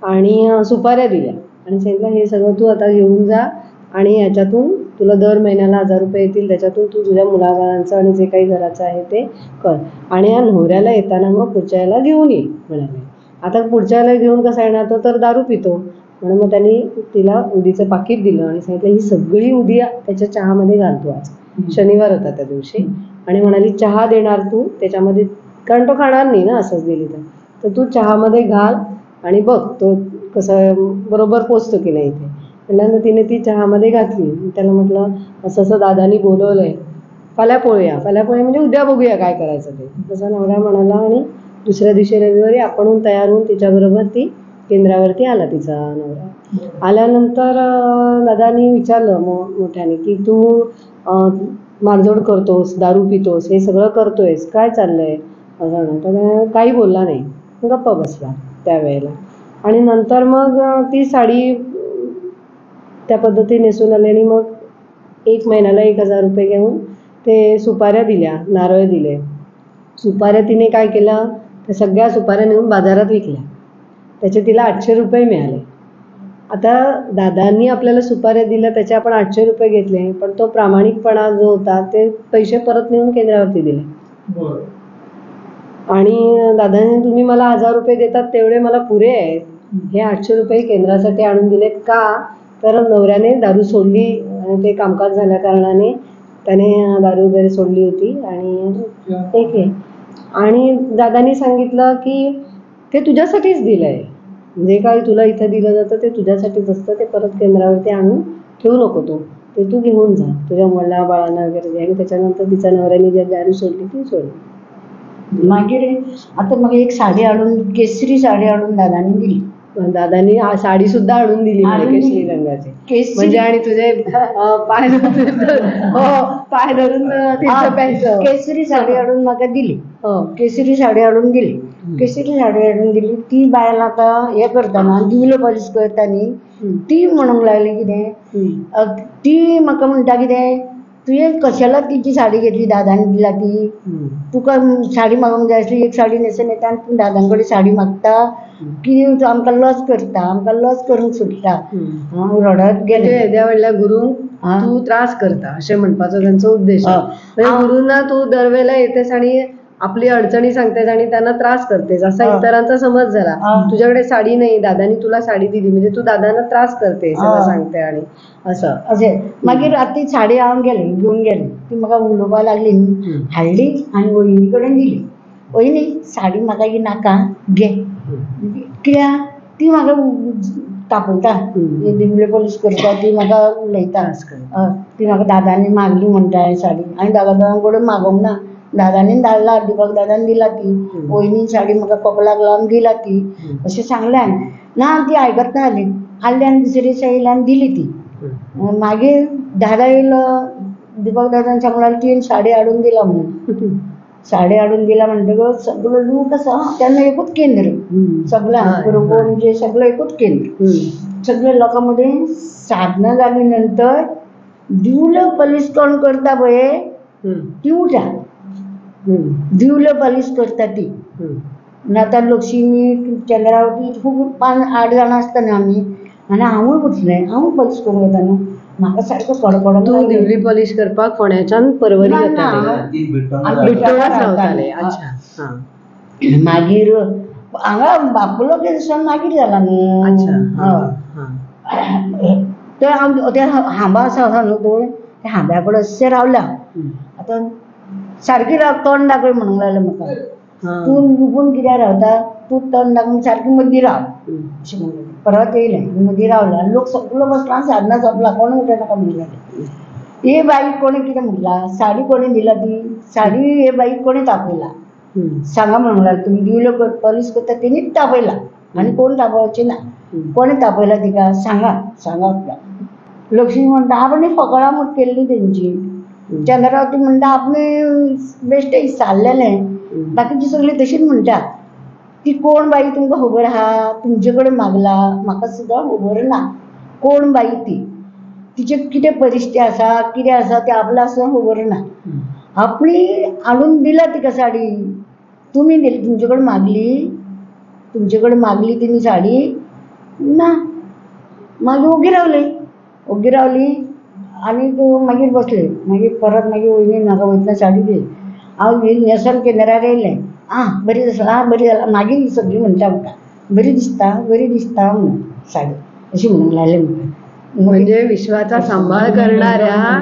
आणि सुपाऱ्या दिल्या आणि सांगितलं हे सगळं तू आता घेऊन जा आणि ह्याच्यातून तुला दर महिन्याला 1000 रुपये येतील त्याच्यातून तू तुझ्या मुलाबाळांचं आणि जे काही घराचं आहे ते कर आणि या नवऱ्याला येताना मग पुढच्या याला घेऊन ये म्हणाले आता पुढच्या याला घेऊन कसा येणार तो तर दारू पितो म्हणून मग त्यांनी तिला उदीचं पाकिट दिलं आणि सांगितलं ही सगळी उदी त्याच्या चहामध्ये घालतो आज शनिवार होता त्या दिवशी आणि म्हणाली चहा देणार तू त्याच्यामध्ये कारण तो खाणार नाही ना असंच दिली तर तू चहामध्ये घाल आणि बघ तो कसं बरोबर पोचतो की नाही ते पहिल्यांदा तिने ती चहामध्ये घातली त्याला म्हटलं असं असं दादानी बोलवलंय फल्यापोळ्या म्हणजे उद्या बघूया काय करायचं ते तसं नवरा म्हणाला आणि दुसऱ्या दिवशी रविवारी आपणहून तयार होऊन तिच्याबरोबर ती केंद्रावरती आला तिचा नवरा आल्यानंतर दादानी विचारलं मोठ्याने की तू मारझोड करतोस दारू पितोस हे सगळं करतोयस काय चाललंय असं तर काही बोलला नाही गप्पा बसला त्यावेळेला आणि नंतर मग ती साडी त्या पद्धतीने नेसून आली आणि मग 1 महिन्याला 1000 रुपये घेऊन ते सुपाऱ्या दिल्या नारळ दिले सुपाऱ्या तिने काय केलं त्या सगळ्या सुपाऱ्या नेऊन बाजारात विकल्या त्याचे तिला 800 रुपये मिळाले आता दादांनी आपल्याला सुपाऱ्या दिल्या त्याचे आपण 800 रुपये घेतले पण तो प्रामाणिकपणा जो होता ते पैसे परत नेऊन केंद्रावरती दिले आणि दादांनी तुम्ही मला 1000 रुपये देतात तेवढे मला पुरे आहेत हे 800 रुपये केंद्रासाठी आणून दिलेत का तर नवऱ्याने दारू सोडली आणि ते कामकाज झाल्या कारणाने त्याने दारू वगैरे सोडली होती आणि ठीक आहे आणि दादानी सांगितलं की ते तुझ्यासाठीच दिलं आहे जे काही तुला इथं दिलं जातं ते तुझ्यासाठीच असतं ते परत केंद्रावरती आणून ठेवू नको ते तू घेऊन जा तुझ्या मुला बाळांना वगैरे दे आणि त्याच्यानंतर तिच्या नवऱ्याने ज्या दारू सोडली ती सोडली मागीर आता म्हाका एक साडी हाडून केसरी साडी हाडून दादानी दिली दादानी साडी सुद्धा आणून दिली केशरी रंगाची म्हणजे आणि तुझे पाय पाय धरून केसरी साडी हाडून म्हाका दिली केसरी साडी हाडून दिली केसरी साडी हाडून दिली ती बायल आतां हें करतना दिवलो पॉलिश करता न्ही ती म्हणूंक लागली कितें ती म्हाका म्हणटा कितें तुझे कशाला तिची साडी घेतली दादाने दिला ती तुका साडी मागूंक जाय आसली एक साडी न्हेसून येता आनी तूं दादांकडे साडी मागता की आमकां लॉस करता आमकां लॉस करूंक सोदता हांव रडत गेलें येद्या व्हडल्या गुरूंक तू त्रास करता अशें म्हणपाचो तांचो उद्देश म्हणजे गुरूंना तू दरवेळेला येतेस आणि आपली अडचणी सांगतेस आणि त्यांना त्रास करतेस असा इतरांचा समज झाला तुझ्याकडे साडी नाही दादानी तुला साडी दिली म्हणजे तू दादांना त्रास करतेस असं सांगते आणि असं अशें मागीर राती साडी हांव गेलें घेवन गेलें ती म्हाका उलोवपाक लागली न्ही हाडली आनी वहिनी कडेन दिली वहिनी साडी म्हाका ही नाका घे कित्याक ती म्हाका तापयता दिवले पॉलिश करता ती म्हाका उलयता ती म्हाका दादानी मागली म्हणटा हांवें साडी हांवें दादा कडेन मागोंक ना दादानी धाडला दिपक दादान दिला ती वहिनी साडी म्हाका कपलाक लावन दिला ती अशें सांगलें हांवें ना ती आयकत ना हाली हाडली आनी दुसरे दिसा येयली आनी दिली ती मागीर दादा येयलो दिपक दादान सांगलो ती साडी हाडून दिला म्हणून साडी हाडून दिला म्हणटकच सगळो लूक आसा तेन्ना एकूच केंद्र सगळ्यांक बरोबर म्हणजे सगळं एकूच केंद्र सगळ्या लोकां मदीं साधना जाली नंतर दिवलो पॉलिश कोण करता पळय ती उठा दिवलो पॉलिश करता ती आतां लक्ष्मी चंद्रावती खूब 5-8 जाणां आसता न्ही आमी आनी हांवूय उठलें हांवूय पॉलिश करूं येता न्हू म्हाका सारको कडकडो तू दिवली पॉलिश करपाक फोंड्याच्यान परवरी बिट्टोळाच रावताले अच्छा मागीर हांगा बापुलो दिसान मागीर जाला न्हू तर हांव ते हांबा आसा न्हू पळय ते हांब्या कडेन अशें रावल्या आतां सारकी तोंड दाखय म्हणूंक लागलें म्हाका तूं लुकून कित्याक रावता तूं तोंड दाखोवन सारकी मदीं राव अशें म्हणलें परत येयलें मदीं रावलें आनी लोक सगळो बसला साधना सोंपला कोण उठनाका म्हणलें हे बाईक कोणें कितें म्हणला साडी कोणें दिला ती साडी हे बाईक कोणें तापयला सांगा म्हणूंक लागलें तुमी दिवलो पॉलिश करता तेणीच तापयला आनी कोण तापोवचें ना कोणें तापयला तिका सांगा लक्ष्मी म्हणटा आपणें फकाणां म्हूण केल्ली तेंची चंद्रावती म्हणटा आपणें बेश्टे इसारलेलें बाकीची सगळीं तशीच म्हणटात ती कोण बाई तुमकां खबर आहा तुमचे कडेन मागला म्हाका सुद्दां खबर ना कोण बाई ती तिचे कितें परिस्थिती आसा कितें आसा तें आपल्या सुद्दां खबर ना आपणी हाडून दिला तिका साडी तुमी दिली तुमचे कडेन मागली तिणी साडी ना मागीर ओगी रावली आनी मागीर बसले मागीर परत मागीर वयनीन म्हाका वयतना साडी दी हांव नेसन केंद्रार येयलें बरी आसा बरी जाला मागीर सगळीं म्हणटा म्हाका बरी दिसता म्हणून साडी अशी म्हणूंक लागलें म्हाका म्हणजे विश्वाचा सांभाळ करणाऱ्या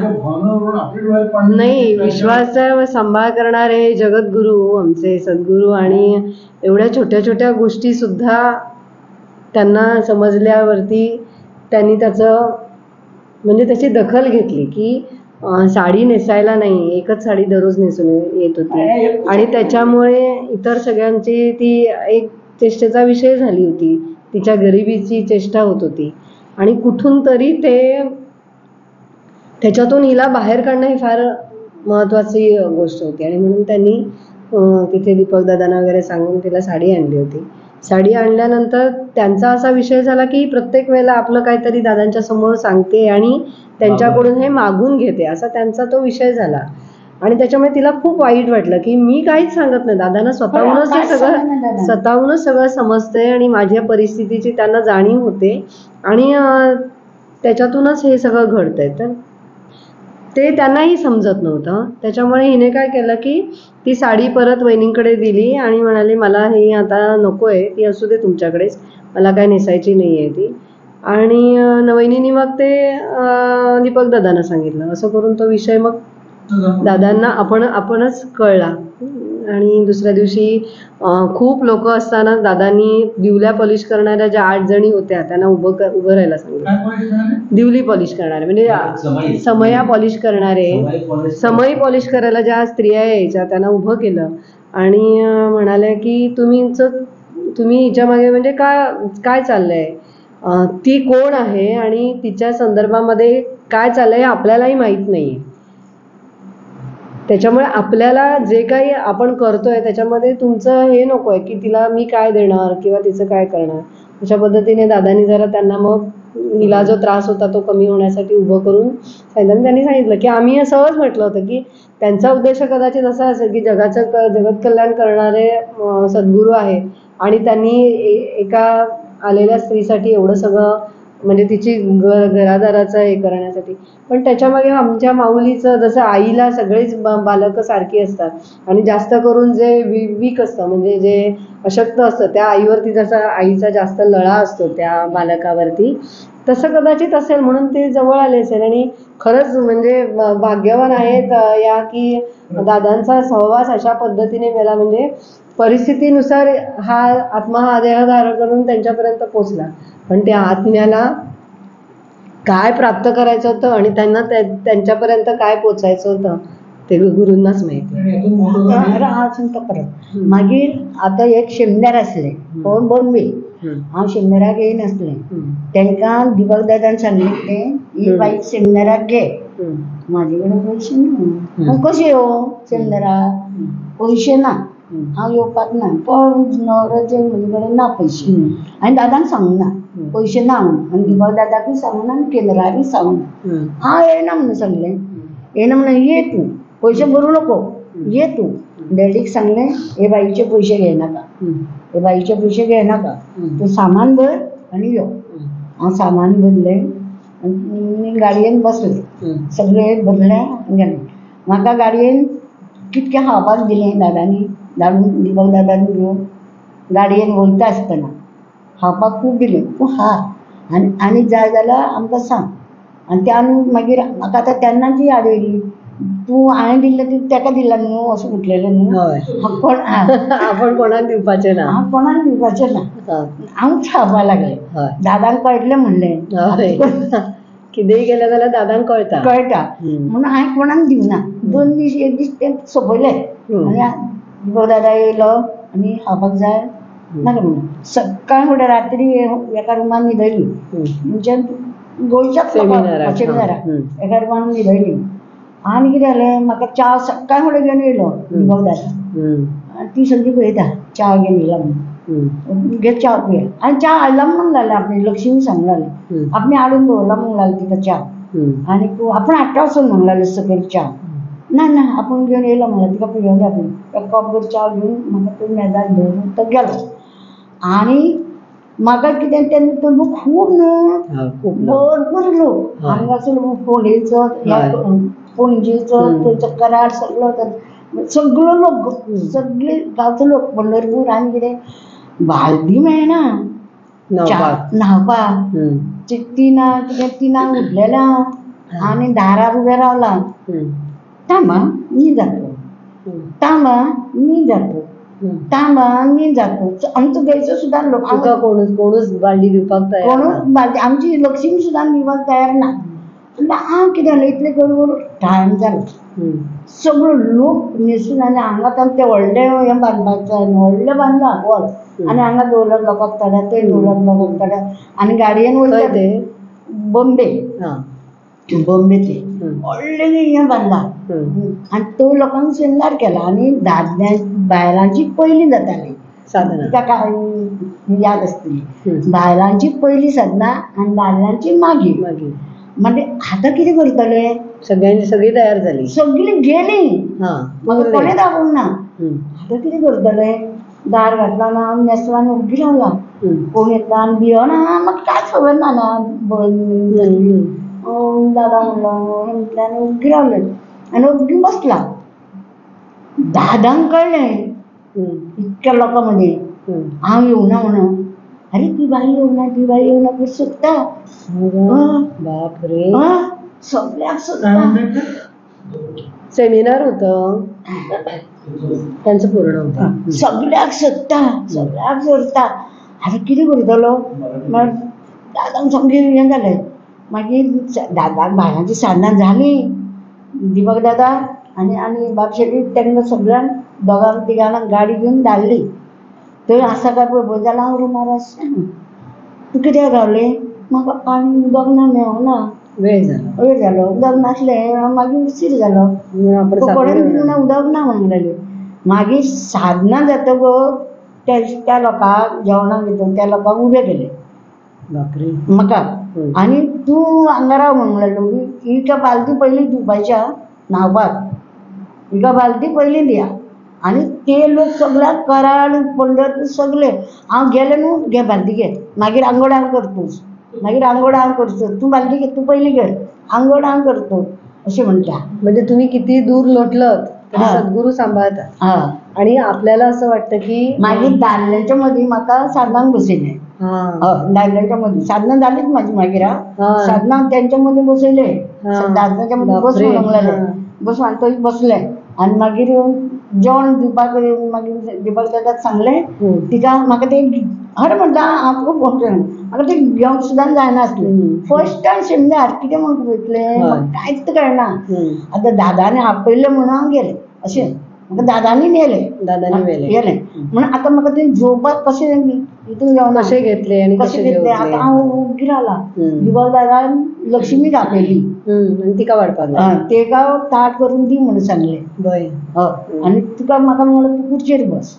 नाही विश्वाचा सांभाळ करणारे जगद्गुरू आमचे सद्गुरू आणि एवढ्या छोट्या छोट्या गोष्टी सुद्धा त्यांना समजल्यावरती त्यांनी त्याचं म्हणजे त्याची दखल घेतली की साडी नेसायला नाही एकच साडी दररोज नेसून येत होती आणि त्याच्यामुळे इतर सगळ्यांची ती एक चेष्टेचा विषय झाली होती तिच्या गरिबीची चेष्टा होत होती आणि कुठून तरी त्याच्यातून हिला बाहेर काढणं ही फार महत्त्वाची गोष्ट होती आणि म्हणून त्यांनी तिथे दीपक दादांना वगैरे सांगून तिला साडी आणली होती साडी आणल्यानंतर त्यांचा असा विषय झाला की प्रत्येक वेळेला आपलं काहीतरी दादांच्या समोर सांगते आणि त्यांच्याकडून हे मागून घेते असा त्यांचा तो विषय झाला आणि त्याच्यामुळे तिला खूप वाईट वाटलं की मी काहीच सांगत नाही दादांना स्वतःहूनच सगळं समजतंय आणि माझ्या परिस्थितीची त्यांना जाणीव होते आणि त्याच्यातूनच हे सगळं घडतंय तर ते त्यांनाही समजत नव्हतं त्याच्यामुळे हिने काय केलं की ती साडी परत वहिनींकडे दिली आणि म्हणाली मला ही आता नको आहे ती असू दे तुमच्याकडेच मला काय नेसायची नाही आहे ती आणि वहिनींनी मग ते दीपक दादांना सांगितलं असं करून तो विषय मग दादांना आपणच कळला आणि दुसऱ्या दिवशी खूप लोक असताना दादांनी दिवल्या पॉलिश करणाऱ्या ज्या 8 जणी होत्या त्यांना उभं राहायला सांगितलं दिवली पॉलिश करणारे म्हणजे समया पॉलिश करणारे समई पॉलिश करायला ज्या स्त्रिया यायच्या त्यांना उभं केलं आणि म्हणाले की तुम्ही हिच्या मागे म्हणजे काय चाललंय ती कोण आहे आणि तिच्या संदर्भामध्ये काय चाललंय आपल्यालाही माहीत नाहीये त्याच्यामुळे आपल्याला जे काही आपण करतोय त्याच्यामध्ये तुमचं हे नको आहे की तिला मी काय देणार किंवा तिचं काय करणार अशा पद्धतीने दादांनी जरा त्यांना मग हिला जो त्रास होता तो कमी होण्यासाठी उभं करून सांगितलं. त्यांनी सांगितलं की आम्ही सहज म्हटलं होतं की त्यांचा उद्देश कदाचित असा असेल की जगत कल्याण करणारे सद्गुरू आहे आणि त्यांनी एका आलेल्या स्त्रीसाठी एवढं सगळं म्हणजे तिची घरादाराचं हे करण्यासाठी. पण त्याच्यामागे आमच्या माऊलीचं जसं आईला सगळेच बालकं सारखी असतात आणि जास्त करून जे वीक असतं म्हणजे जे अशक्त असतं त्या आईवरती जसा आईचा जास्त लळा असतो त्या बालकावरती तसं कदाचित असेल म्हणून ते जवळ आले असेल. आणि खरंच म्हणजे भाग्यवान आहेत या की दादांचा सहवास अशा पद्धतीने मिळाला. म्हणजे परिस्थितीनुसार हा आत्मा हा देह धारण करून त्यांच्यापर्यंत पोचला पण त्या आत्म्याला काय प्राप्त करायचं होतं आणि त्यांना त्यांच्यापर्यंत काय पोचायचं होतं ते गुरूंनाच माहिती. आणि यातून मोठं हा सांगतो परत मागीर आता एक शेमदार आसले कोण बॉम्बे हांव शेमदाराक येयनासलें तांकां दिपक दादान सांगिल्लें ही बाई शेमदाराक घे म्हाजे कडेन पयशे ना कशें येवं शेमदाराक पयशे ना हांव येवपाक ना पण न्हवऱ्याचे म्हजे कडेन ना पयशे आनी दादांक सांगूना पयशे ना म्हणून आनी दिपक दादाकूय सांगूना आनी केंद्रारूय सांगूना हांव येना म्हणून सांगलें. येना म्हणून ये तूं पयशे भरूं नको ये तूं. डॅडीक सांगलें हे बाईचे पयशे घेयनाका हे बाईचे पयशे घेयनाका तूं सामान भर आनी यो. हांव सामान भरलें आनी गाडयेन बसलें सगळें भरलें आनी गेलें. म्हाका गाडयेन कितकें खावपाक दिलें दादानी धाडून दिपक दादानी घेवन गाडयेन वयता आसतना खावपाक खूब दिलें तूं हाड आनी जाय जाल्यार आमकां सांग. आनी ते आनी मागीर म्हाका आतां तेन्नाची याद येयली तूं हांवें दिल्लें ती ताका दिलां न्हू अशें म्हटलेलें न्हू. आपण कोणाक दिवपाचें ना हांव कोणाक दिवपाचें ना हांवूच खावपाक लागलें. दादांक कळटलें म्हणलें कितेंय केलें जाल्यार दादांक कळटा म्हणून हांवें कोणाक दिवना. 2 दीस 1 दीस तें सोंपयलें आनी दिपक दादा येयलो आनी खावपाक जाय नाका म्हणून सक्काळ फुडें रात्री एका रुमान न्हिदयली म्हणजे गोंयच्याच सेमिनाराक एका रुमान न्हिदयली. आनी कितें जालें म्हाका च्या सक्काळ फुडें घेवन येयलो दिपक दादा ती सगळी पळयता च्या घेवन येयला म्हणून घे च्या पिया आनी च्या हाडला म्हणून जालें आपणें लक्ष्मी सांगूंक लागलें आपणें हाडून दवरला म्हणून लागलें तिका च्या आनी आपूण हाडटा वचून म्हणूंक लागलें सकयल च्या ना ना आपूण घेवन येयलो म्हणलें तिका पियोंक जाय आपणें एक कप भर च्या घेवन म्हाका तो मेजार धरून तो गेलो. आनी म्हाका कितें तेन्ना तो लोक खूब न्हू भरपूर लोक हांगासर फोंडेचो पणजेचो थंयचो कराड सगळो लोक सगळे गांवचो लोक पंढरपूर आनी कितें बालदी मेळना न्हावपाक तिनांक उठलेलें हांव आनी दारार उबें रावलां थांबा न्ही जातो थांबा न्ही जातो थांबा न्ही जातो. आमचो गैचो सुद्दां लोक कोणूच बालदी दिवपाक तयार कोणूच बालदी आमची लक्ष्मी सुद्दां दिवपाक तयार ना. हांव कितें जालें इतलें करून टायम जालो सगळो लोक न्हेसून आनी हांगा ते व्हडलें हें बांदपाक जाय व्हडलें बांदलां हॉल आनी हांगा दवरलं लोकांक थोड्या थंय दवरलं लोकांक थोड्या आनी गाडयेन वयता ते बॉम्बे ते व्हडलें हें बांदलां आनी तो लोकांक शेमदार केला आनी दादल्या बायलांची पयलीं जाताली साधना ताका याद आसतली बायलांची पयलीं साधना आनी दादल्यांची मागीर म्हणजे आतां कितें करतले सगळी तयार जाली सगळीं गेलीं म्हाका कोणें दाखोवंक ना. आतां कितें करतले दार घातला ना न्हेसला आनी उग्गी रावला कोण येता आनी भियोना म्हाका कांयच खबर ना दादा म्हणलो हें म्हटलें आनी उग्गी रावले आनी उग्गी बसला. दादांक कळ्ळें इतक्या लोकां मदीं हांव येवना म्हणून अरे ती बाई येवना पळय सोदता बापरे सगळ्याक सोदता. सेमिनार होतं त्यांचं पूर्ण होतं सगळ्याक सोदता आतां कितें करतलो दादांक सगळें हें जालें. मागीर दादाक बायलांची साधना जालीं दिपक दादा आनी बाब शेटी तेंकां सगळ्यांक दोगांक तिगांक गाडी घेवन धाडली. थंय आसा काय पळय जाल्यार हांव रुमार आसलें तूं कित्याक रावलें म्हाका पाणी उदक ना मेळोंक ना वेळ जालो उदक नासलें मागीर उशीर जालो कोणें दिवना उदक ना म्हणूंक लागलें. मागीर साधना जातकच त्या लोकांक जेवणाक घेवन त्या लोकांक उबें केलें म्हाका आणि तू अंगाराव म्हणून लागलो की ही का बालदी पहिली धुपायच्या न्हावपाक ही का बालदी पहिली द्या आणि ते लोक सगळ्या कराड पंढरपूर सगळे हांव गेले न्हू घे बालदी घे मागीर आंघोळ हांव करतोस मागीर आंघोळ हांव करतो तू बालदी घे तू पहिली घे आंघोळ हांव करतो असे म्हणता. म्हणजे तुम्ही किती दूर लोटलं तरी हा. सद्गुरू सांभाळतात. हा आणि आपल्याला असं वाटतं की मागीर दादल्यांच्या मदीं म्हाका साधनांक बसयलें हा दादल्यांच्या मदीं साधनां जालीच म्हाजी मागीर हा. साधनांक त्यांच्या मदीं बसयले हा. दादल्यांच्या मदीं बस बापरे. म्हणूंक लागले हा. बस आनी थंय बसले आनी मागीर जेवण दिवपाक मागीर दिवपाक ताका सांगलें तिका म्हाका ते हर म्हणटा हांव खूब म्हाका ते घेवंक सुद्दां जायनासलें फर्स्ट टायम सेमिनार कितें म्हणून वयतलें म्हाका कांयच कळना. आतां दादानी आपयलें म्हणून हांव गेलें अशें म्हाका दादानी दादानी व्हेलें. गेलें म्हणून आतां म्हाका ते जेवपाक कशें हितून जेवना कशे घेतले आणि कशें घेतले आतां हांव ओग्गी रावला दिवपाक दादान लक्ष्मीक आपयली आणि तिका वाडपाक तेका ताट करून दी म्हणून सांगलें बय आनी तुका म्हाका म्हणलें तूं खुर्चेर बस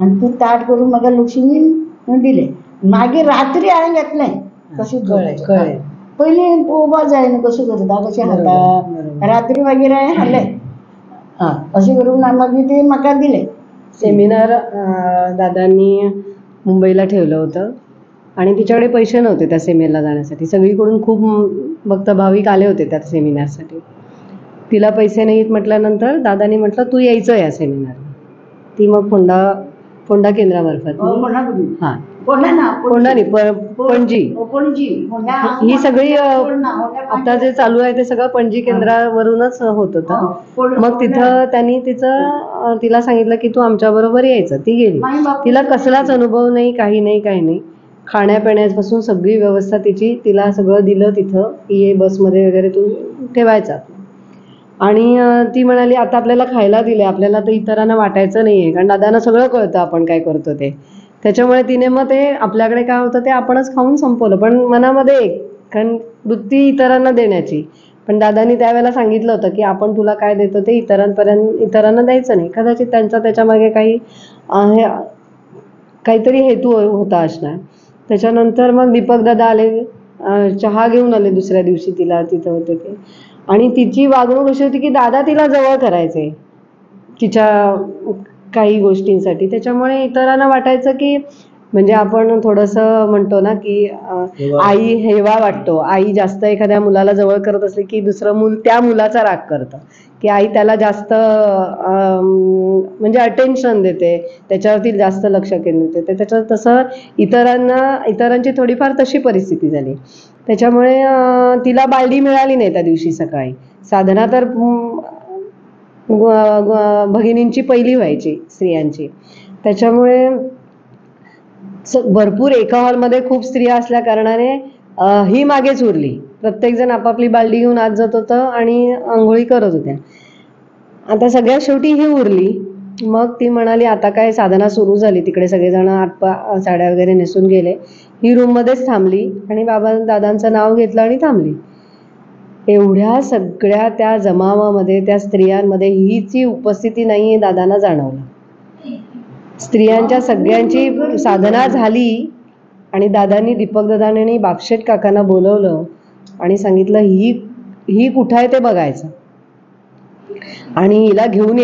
आनी तूं ताट करून म्हाका लक्ष्मीन दिलें. मागीर रात्री हांवें घेतलें कशें कळ्ळें. पयलीं पळोवपाक जाय न्हू कशें करता कशें खाता रात्री मागीर हांवें हाडलें अशें करून मागीर ते म्हाका दिलें. सेमिनार दादांनी मुंबईला ठेवलं होतं आणि तिच्याकडे पैसे नव्हते त्या सेमिनारला जाण्यासाठी. सगळीकडून खूप भक्त भाविक आले होते त्या सेमिनारसाठी. तिला पैसे नाहीत म्हटल्यानंतर दादांनी म्हटलं तू यायचं या सेमिनारला. ती मग फोंडा केंद्रामार्फत हां फोंडा नाही पणजी ही सगळी आता जे चालू आहे ते सगळं पणजी केंद्रावरूनच होत होतं. मग तिथं त्यांनी तिला सांगितलं की तू आमच्याबरोबर यायचं. ती गेली. तिला कसलाच अनुभव नाही काही नाही खाण्यापिण्यापासून सगळी व्यवस्था तिला सगळं दिलं तिथं की ये बसमध्ये वगैरे तू ठेवायचा. आणि ती म्हणाली आता आपल्याला खायला दिले आपल्याला तर इतरांना वाटायचं नाही आहे कारण दादांना सगळं कळतं आपण काय करतो ते. त्याच्यामुळे तिने मग ते आपल्याकडे काय होतं ते आपणच खाऊन संपवलं. पण मनामध्ये कारण वृत्ती इतरांना देण्याची. पण दादांनी त्यावेळेला सांगितलं होतं की आपण तुला काय देतो ते इतरांना द्यायचं नाही. कदाचित त्याच्यामागे काहीतरी हेतू होता असणार. त्याच्यानंतर मग दीपक दादा आले चहा घेऊन आले दुसऱ्या दिवशी तिला तिथं होते ते. आणि तिची वागणूक अशी होती की दादा तिला जवळ करायचे तिच्या काही गोष्टींसाठी. त्याच्यामुळे इतरांना वाटायचं की म्हणजे आपण थोडंसं म्हणतो ना की आई हेवा वाटतो. आई जास्त एखाद्या मुलाला जवळ करत असली की दुसरं मूल त्या मुलाचा राग करतं की आई त्याला जास्त म्हणजे अटेन्शन देते त्याच्यावरती जास्त लक्ष केंद्रित देते. त्याच्यात तसं इतरांची थोडीफार तशी परिस्थिती झाली. त्याच्यामुळे तिला बालडी मिळाली नाही त्या दिवशी सकाळी. साधना तर भगिनींची पहिली व्हायची स्त्रियांची. त्याच्यामुळे भरपूर एका हॉलमध्ये खूप स्त्रिया असल्या कारणाने ही मागेच उरली. प्रत्येकजण आपापली बालडी घेऊन आत जात होतं आणि आंघोळी करत होत्या. आता सगळ्यात शेवटी ही उरली. मग ती म्हणाली आता काय साधना सुरू झाली. तिकडे सगळेजण साड्या वगैरे नेसून गेले. ही रूममध्येच थांबली आणि दादांचं नाव घेतलं आणि थांबली. एवढ्या सगळ्या त्या जमावामध्ये त्या स्त्रियांमध्ये हिची उपस्थिती नाही हे दादांना जाणवलं. स्त्रियांच्या सगळ्यांची साधना झाली आणि दादांनी दीपक दादांनी आणि बापशेट काकांना बोलवलं आणि सांगितलं ही कुठं आहे ते बघायचं आणि हिला घेऊन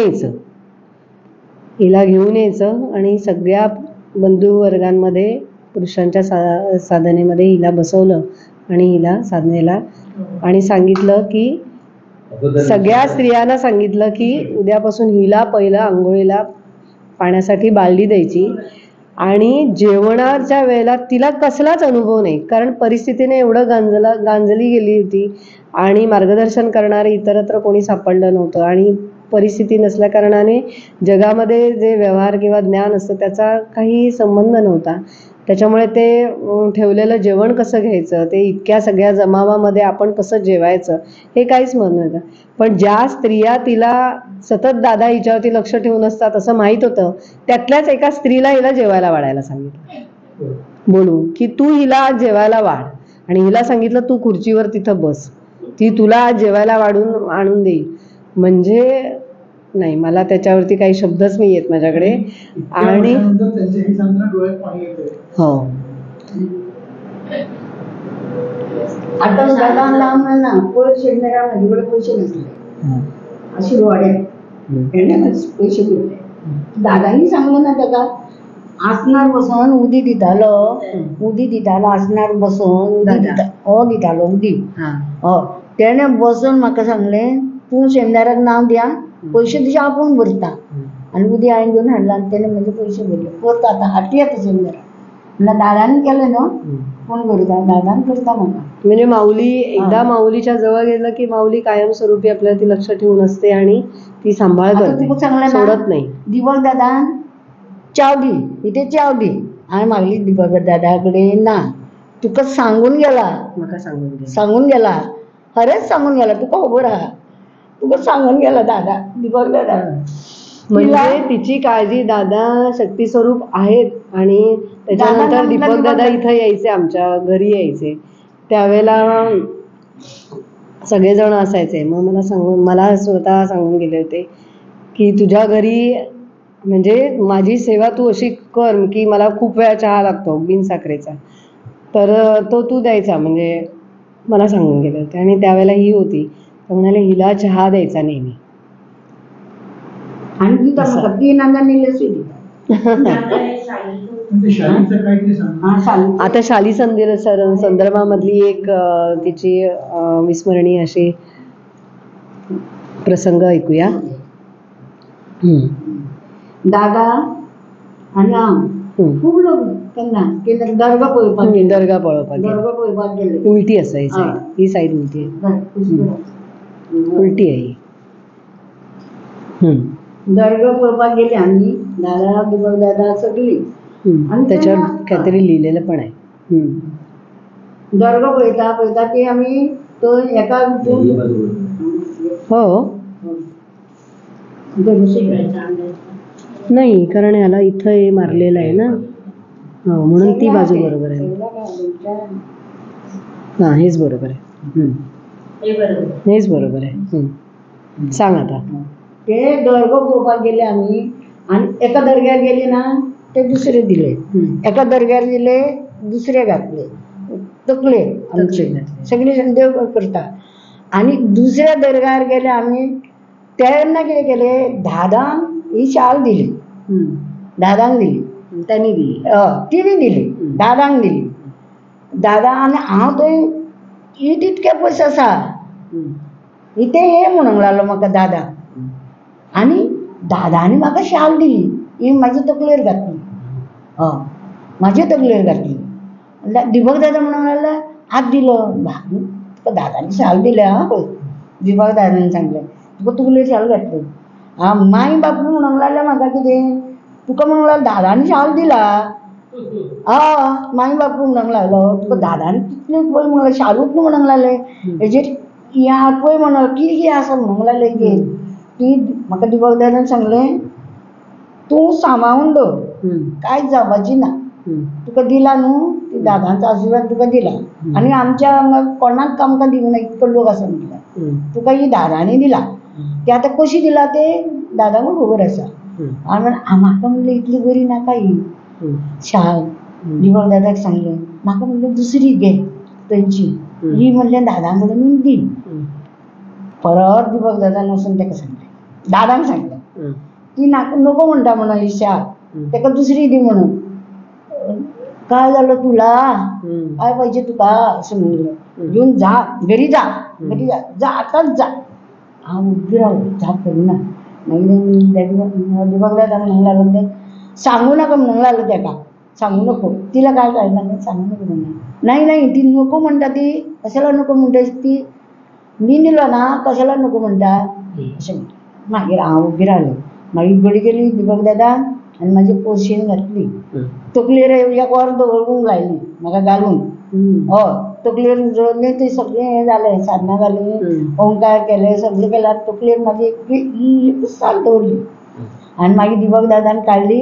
यायचं आणि सगळ्या बंधुवर्गांमध्ये पुरुषांच्या साधनेमध्ये हिला बसवलं आणि हिला साधनेला आणि सांगितलं की सगळ्या स्त्रियांना सांगितलं की उद्यापासून हिला पहिलं आंघोळीला पाण्यासाठी बालडी द्यायची आणि जेवणाच्या वेळेला तिला कसलाच अनुभव नाही कारण परिस्थितीने एवढं गांजली गेली होती आणि मार्गदर्शन करणारे इतरत्र कोणी सापडलं नव्हतं आणि परिस्थिती नसल्या कारणाने जगामध्ये जे व्यवहार किंवा ज्ञान असतं त्याचा काही संबंध नव्हता. त्याच्यामुळे ते ठेवलेलं जेवण कसं घ्यायचं ते इतक्या सगळ्या जमावामध्ये आपण कसं जेवायचं हे काहीच माहीत नव्हतं. पण ज्या स्त्रिया तिला सतत दादा हिच्यावरती लक्ष ठेवून असतात असं माहीत होतं त्यातल्याच एका स्त्रीला हिला जेवायला वाढायला सांगितलं बोलून की तू हिला आज जेवायला वाढ आणि हिला सांगितलं तू खुर्चीवर तिथं बस ती तुला आज जेवायला वाढून आणून देईल. म्हणजे नाही मला त्याच्यावरती काही शब्दच नाही येत माझ्याकडे. आणि हो आता दादा लांब ना पयर शेतकऱ्या माझे कडेन पयशे नासले अशी रोवाड्या तेणे पयशे करते दादानी सांगलो ना ताका आसनार बसून उदी दितालो आसनार बसून उदी दितालो उदी तेणे बसून म्हाका सांगलें तूं शेमदाराक नांव दिया पयशे तुजे आपूण भरता आनी उदी हांवें घेवन हाडला आनी तेणे म्हजे पयशे भरले करता आतां हाती येता शेमदाराक म्हणल्यार दादानी केलें न्हू कोण करता दादान करता म्हाका म्हणजे माऊली एकदा माऊलीच्या जवळ गेलं की माऊली कायमस्वरूपी आपल्याला ती लक्ष ठेवून असते आणि ती सांभाळ आता करते, तुका सांगलें सोडत ना नाही. दिवक दादान चाव दी इथे चाव दी हांवें मागली दिवक दादा कडेन ना तुका सांगून गेला म्हाका सांगून दे. सांगून गेला खरेंच सांगून गेला तुका खबर आहा तुका सांगून गेला दादा दिवक दादा म्हणजे तिची काळजी दादा शक्ती स्वरूप आहेत आणि त्याच्यानंतर दादा दीपक म्हटलं दादा दीपक इथं यायचे आमच्या घरी यायचे त्यावेळेला सगळेजण असायचे मग मला स्वतः सांगून गेले होते की तुझ्या घरी म्हणजे माझी सेवा तू अशी कर की मला खूप वेळा चहा लागतो बिन साखरेचा तर तो तू द्यायचा म्हणजे मला सांगून गेले होते आणि त्यावेळेला ही होती तर म्हणाले हिला चहा द्यायचा नेहमी आणि ती तर तीन अंगाने लसी म्हणजे शाळेचं काहीतरी सांग आता शाली संदर्भामधली एक तिची विस्मरणीय अशी प्रसंग ऐकूया. दादा आणि हांव खूब लोक केन्ना केन्ना दर्गा पळोवपाक गेले दर्गा पळोवपाक दर्गा पळोवपाक गेले उलटी आसा ही सायड ही सायड उलटी आहे उलटी आहे ही दर्गा पळोवपाक गेले आमी दादा दिवक दादा सगळी आणि त्याच्यावर तेन्ना- काहीतरी लिहिलेलं पण आहे. दर्गा पळयता ते आमी थंय एका हो नाही कारण याला इथं हे मारलेलं आहे ना हो म्हणून ती बाजू बरोबर आहे. हां हेच बरोबर आहे हेच बरोबर आहे. सांग आता. ते दर्गा पळोवपाक गेले आमी आणि एका दर्ग्यार गेले ना ते दुसरे दिले एका दर्ग्यार दिले दुसरे घातले तकले आमचे सगळे जण देव करता आणि दुसऱ्या दर्ग्यार गेले आमी तेन्ना कितें केलें दादांक ही शाल दिली दादांक दिली त्यांनी दिली तिणी दिली दादांक दिली दादा आनी हांव थंय ही तितके पयस आसा इथे हे म्हणूंक लागलो म्हाका दादा आनी दादानी म्हाका शाल दिली ही म्हाज्या तकलेर घातली म्हाज्या तकलेर घातली दिपक दादा म्हणूंक लागलो हात दिलो तुका दादानी शाल दिले हां पळय दिपक दादानी सांगलें तुका तकलेर शाल घातली माई बापूय म्हणूंक लागले म्हाका कितें तुका म्हणूंक लागलो दादानी शाल दिला माई बापूय म्हणूंक लागलो तुका दादानी कितले पळय म्हणूंक शालूच न्हू म्हणूंक लागले हेजेर या पळय म्हणून कितें आसा म्हणूंक लागले हेजेर ती म्हाका दिपक दादान सांगलें तूं सांबाळून दवर कांयच जावपाची ना तुका दिला न्हू ती दादांचो आशिर्वाद तुका दिला आनी आमच्या हांगा कोणाक आमकां दिवंक ना इतको लोक आसा म्हटल्यार तुका ही दादानी दिला ती आतां कशी दिला ते दादांक खबर आसा म्हाका म्हणलें इतली बरी नाका ही शाल दिपक दादाक सांगलें म्हाका म्हणलें दुसरी घे थंयची ही म्हणलें दादा कडेन दी परत दिपक दादान वचून ताका सांगलें दादांक सांगलें ती नको म्हणटा म्हणून ही शाल ताका दुसरी दी म्हणून काय झालं तुला काय पाहिजे तुका असं म्हणलं घेऊन जा घरी जा जा आताच जा हांव उभी रावलो जा करिना मागीर दिपक दादा म्हणूंक लागलो ते सांगू नाका म्हणूंक लागलो ताका सांगू नको तिला काय कळना सांगू नको म्हणून नाही ती नको म्हणटा ती कशाला नको म्हणटा ती मी दिलो ना कशाला नको म्हणटा अशें मागीर हांव उभी रावलें मागीर घडी गेली दिपक दादा आनी म्हाजी पोरशेन घातली तकलेर एक वर दवरूंक लायली म्हाका घालून हय तकलेर जोडले ते सगळें हें जालें साधना घाली ओंकार केले सगळें केल्यार तकलेर म्हाजी एक साल दवरली आनी मागीर दिपक दादान काडली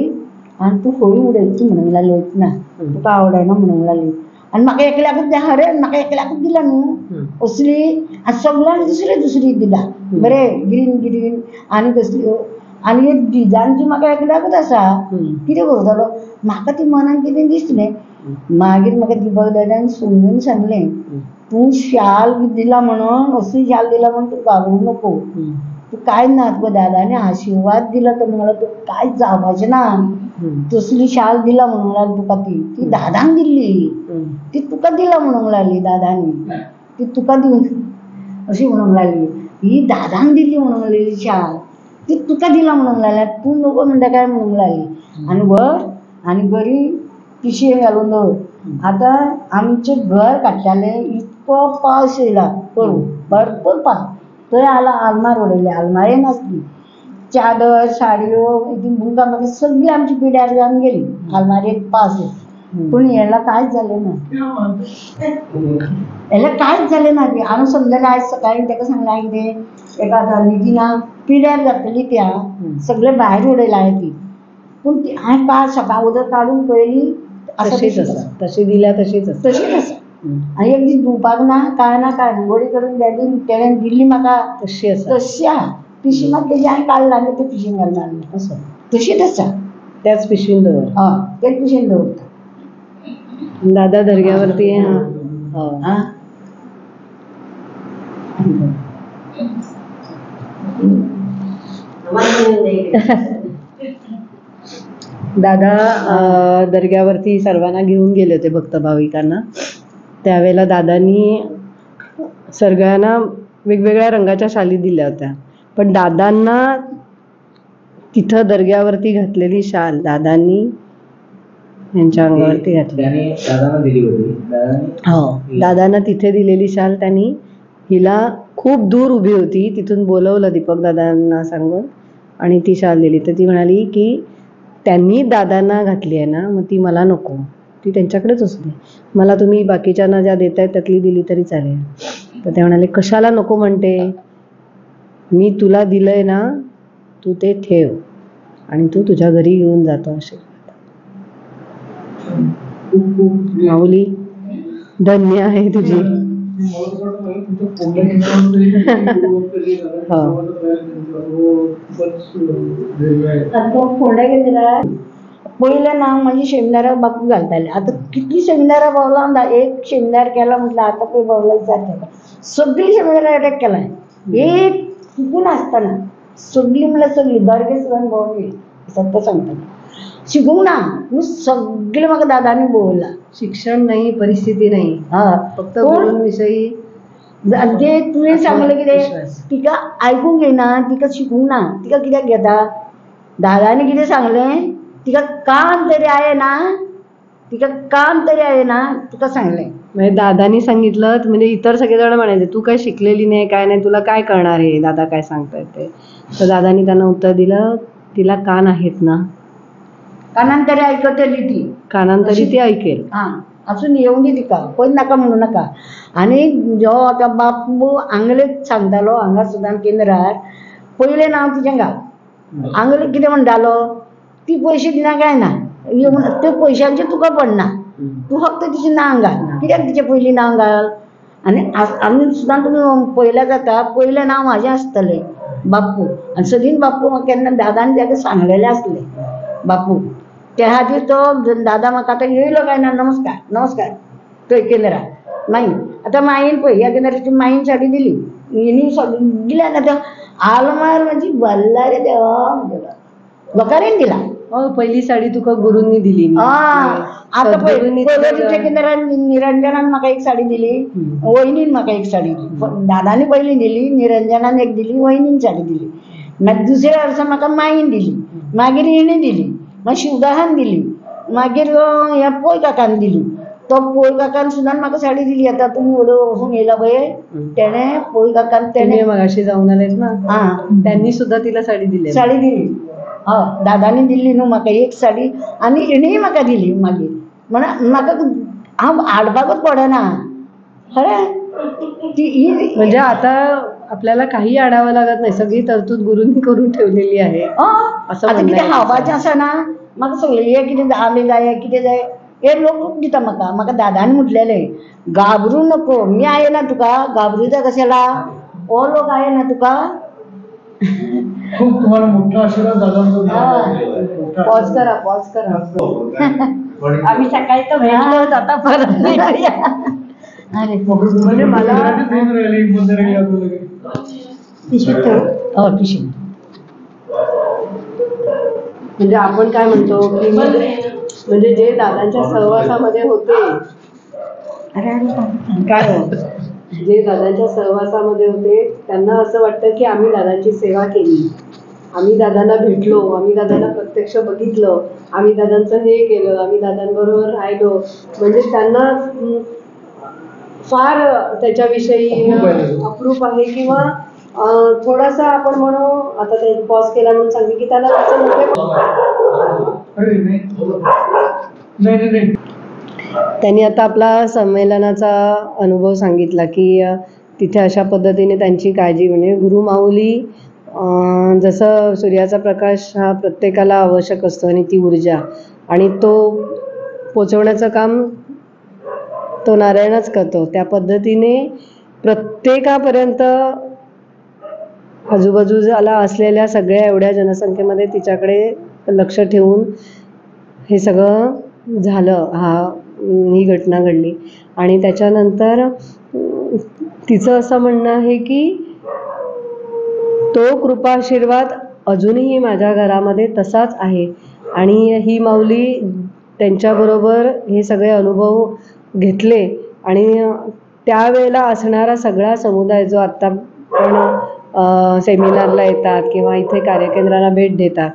आनी तूं खंय उडयची म्हणूंक लागली वयतना तुका आवडना म्हणूंक लागली आनी म्हाका एकल्याकूच द्या खरें म्हाका एकल्याकूच दिला न्हू असली आनी सगळ्यांक दुसरी दिला बरें ग्रीन आनी कसली आनी एक डिजायन जी म्हाका एकल्याकूच आसा कितें करतलो म्हाका ती मनान कितें दिसलें मागीर म्हाका दिपक दादान समजून सांगलें तू शाल दिला म्हणून असली शाल दिला म्हणून तू घाबरू नको. तू काय ना तुका दादाने आशीर्वाद दिला तर मला तू काय जावाचे ना. तसली शाल दिला म्हणून लागली तुका ती दादान दिली. ती तुका दिला म्हणून लागली दादानी. ती तुका देऊन अशी म्हणून लागली. ही दादान दिली म्हणून लागली शाल. ती तुका दिला म्हणून लागल्या. तू नको म्हणता काय म्हणून लागली. आणि वर आणि बरी पिशवी घालून दवर. आता आमचे घर काढल्याले इतकं पाऊस येयला पळू भरपूर पाऊस. थंय आला आलमार उडयली. आलमारे नासली. चादर साडयो बुंगा मागीर सगळी आमची पिड्यार जावन गेली. आलमारेक पावस पूण हेला कांयच जालें ना. हेला कांयच जालें ना. हांवें समजलें आयज सकाळीं ताका सांगलें कितें एका नितीना पिड्यार घातलेली त्या सगळे भायर उडयला हांवें ती. पूण ती हांवें काल सकाळ उदक काडून पळयली तशीच आसा. तशी दिल्या तशीच आसा. तशीच आसा. आनी एक दीस धुवपाक ना कांय घोडी करून तेणें दिल्ली म्हाका तशी आसा. तशी आहा. पिशी मात तेजी हांवें काडला आनी ते पिशेन घालून हाडली. असं तशीच आसा. त्याच पिशवीन दवर. हय तेच पिशेन दवरता. दादा दर्ग्यावरती दादा दर्ग्यावरती सर्वांना घेऊन गेले होते भक्त भाविकांना. त्यावेळेला दादांनी सगळ्यांना वेगवेगळ्या रंगाच्या शाली दिल्या होत्या. पण दादांना तिथं दर्ग्यावरती घातलेली शाल दादांनी यांच्या अंगावरती घातली. दादांना दिली होती. हो दादांना तिथे दिलेली शाल त्यांनी हिला खूप दूर उभी होती तिथून बोलवलं दीपक दादांना सांगून आणि ती शाल दिली. तर ती म्हणाली की त्यांनी दादांना घातली आहे ना मग ती मला नको. ती त्यांच्याकडेच असते. मला तुम्ही बाकीच्यांना ज्या देत आहेत त्यातली दिली तरी चालेल. तर ते म्हणाले कशाला नको म्हणते. मी तुला दिलंय ना तू ते ठेव आणि तू तुझ्या घरी घेऊन जातो असे. माऊली धन्य आहे तुझी. फोंड्या गेलेला पयलें नांव माझी शेमदारा बापू घालताले. आतां कितली शेमदारा भोंवला. एक शेमदार केला म्हटलं आता पळय भोंवला विचार केला. सगळी शेमदारा अटॅक केलाय. एक चुकून आसतना सगळी म्हळ्यार सगळी दर्गे सुद्दां भोंवली. सत्य सांगता शिकूंक ना पूण सगळें म्हाका दादानी भोंवयला. शिक्षण नाही परिस्थिती नाही फक्त गुरूंविषयी जे तुवें सांगलें कितें तिका आयकूंक येना तिका शिकूंक ना. तिका कित्याक घेता. दादानी कितें सांगलें तिका काम तरी आहे ना. तिका काम तरी आहे ना तुका सांगलें. म्हणजे दादानी सांगितलं म्हणजे इतर सगळेजण म्हणायचे तू काय शिकलेली नाही काय नाही तुला काय करणार आहे दादा काय सांगतायत ते. तर दादानी त्यांना उत्तर दिलं तिला कान आहेत ना. कानान तरी आयकतली ती. कानांतरी ती ऐकेल. अजून येऊन दी तिका पळय नाका म्हणू नाका. आनी जो आतां बापू आंगलेक सांगतालो हांगा सुद्दां केंद्रार पयलें नांव तिचें घाल. आंगलेक कितें म्हणटालो ती पयशे दिना काय ना. ते पयशांचें तुका पडना. तू फक्त तिचें नांव घाल. कित्याक तिचें पयलीं नांव घाल. आनी सुद्दां तुमी पळयल्यार जाता पयलें नांव म्हाजें आसतलें बापू. आनी सदीं बापू म्हाका केन्ना दादान ताका सांगलेलें आसलें बापू. त्या खातीर तो दादा म्हाका आतां येयलो काय ना नमस्कार नमस्कार थंय केंद्रार माईन. आतां माईन पळय ह्या केंद्राची माईन साडी दिली. हिणी दिल्या ना त्यो आलमार म्हजी भरला रे देवा लोकांनी दिला. पहिली साडी तुका गुरूंनी दिली. आता पळय केंद्रान निरंजनान म्हाका एक साडी दिली. वहिनीन म्हाका एक साडी दिली. दादानी पयली दिली निरंजनान एक दिली वहिनीन साडी दिली. मागीर दुसऱ्या वर्सा म्हाका माईन दिली. मागीर हिणी दिली. मागीर शिवदासान दिली. मागीर ह्या पोय काकान दिली. तो पोय काकान सुद्दां म्हाका साडी दिली. आतां तुमी वचून येयला पळय तेणें पोय काकान तेणें मगाशी जाऊन आलेत ना त्यांनी सुद्धा तिला साडी दिली. साडी दिली. हय दादानी दिल्ली न्हू म्हाका एक साडी आनी हिणीय म्हाका दिली. मागीर म्हणून म्हाका हांव हाडपाकूच पडना खरें. म्हणजे आता आपल्याला काही आडावं लागत नाही. सगळी तरतूद गुरूंनी करून ठेवलेली आहे. आता कितें खावपाचें आसा ना म्हाका सगळें हे कितें आमी जाय कितें जाय हे लोक दिता म्हाका. म्हाका दादानी म्हटलेलें घाबरू नको. मी आहे ना तुका घाबरूचा कशाला. हो लोक आहे ना तुका. खूप तुम्हाला मोठा आशीर्वाद दादा. पॉज करा. आम्ही सकाळी तर भेटलो आता परत अरे म्हणजे मला पिशवीत ठेव. पिशवी. म्हणजे आपण काय म्हणतो की म्हणजे जे दादांच्या सहवासामध्ये होते, अरे काय हो, जे दादांच्या सहवासामध्ये होते त्यांना असं वाटतं की आम्ही दादांची सेवा केली, आम्ही दादांना भेटलो, आम्ही दादांना प्रत्यक्ष बघितलं, आम्ही दादांचं हे केलं, आम्ही दादांबरोबर राहिलो, म्हणजे त्यांना फार त्याच्याविषयी अप्रूप आहे. किंवा थोडासा आपण म्हणू, आता ते पॉज केला म्हणून सांगते की त्याला असं नाही. त्यांनी आता आपला संमेलनाचा अनुभव सांगितला की तिथे अशा पद्धतीने त्यांची काळजी, म्हणजे गुरुमाऊली जसं सूर्याचा प्रकाश हा प्रत्येकाला आवश्यक असतो आणि ती ऊर्जा, आणि तो पोचवण्याचं काम तो नारायणच करतो, त्या पद्धतीने प्रत्येकापर्यंत आजूबाजूला असलेल्या सगळ्या एवढ्या जनसंख्येमध्ये तिच्याकडे लक्ष ठेवून हे सगळं झालं, ही घटना घडली. आणि त्याच्यानंतर तिचं असं म्हणणं आहे की तो कृपाशीर्वाद अजूनही माझ्या घरामध्ये तसाच आहे, आणि ही माऊली त्यांच्याबरोबर हे सगळे अनुभव घेतले, आणि त्यावेळेला असणारा सगळा समुदाय जो आत्ता पण सेमिनारला येतात किंवा इथे कार्यकेंद्राला भेट देतात,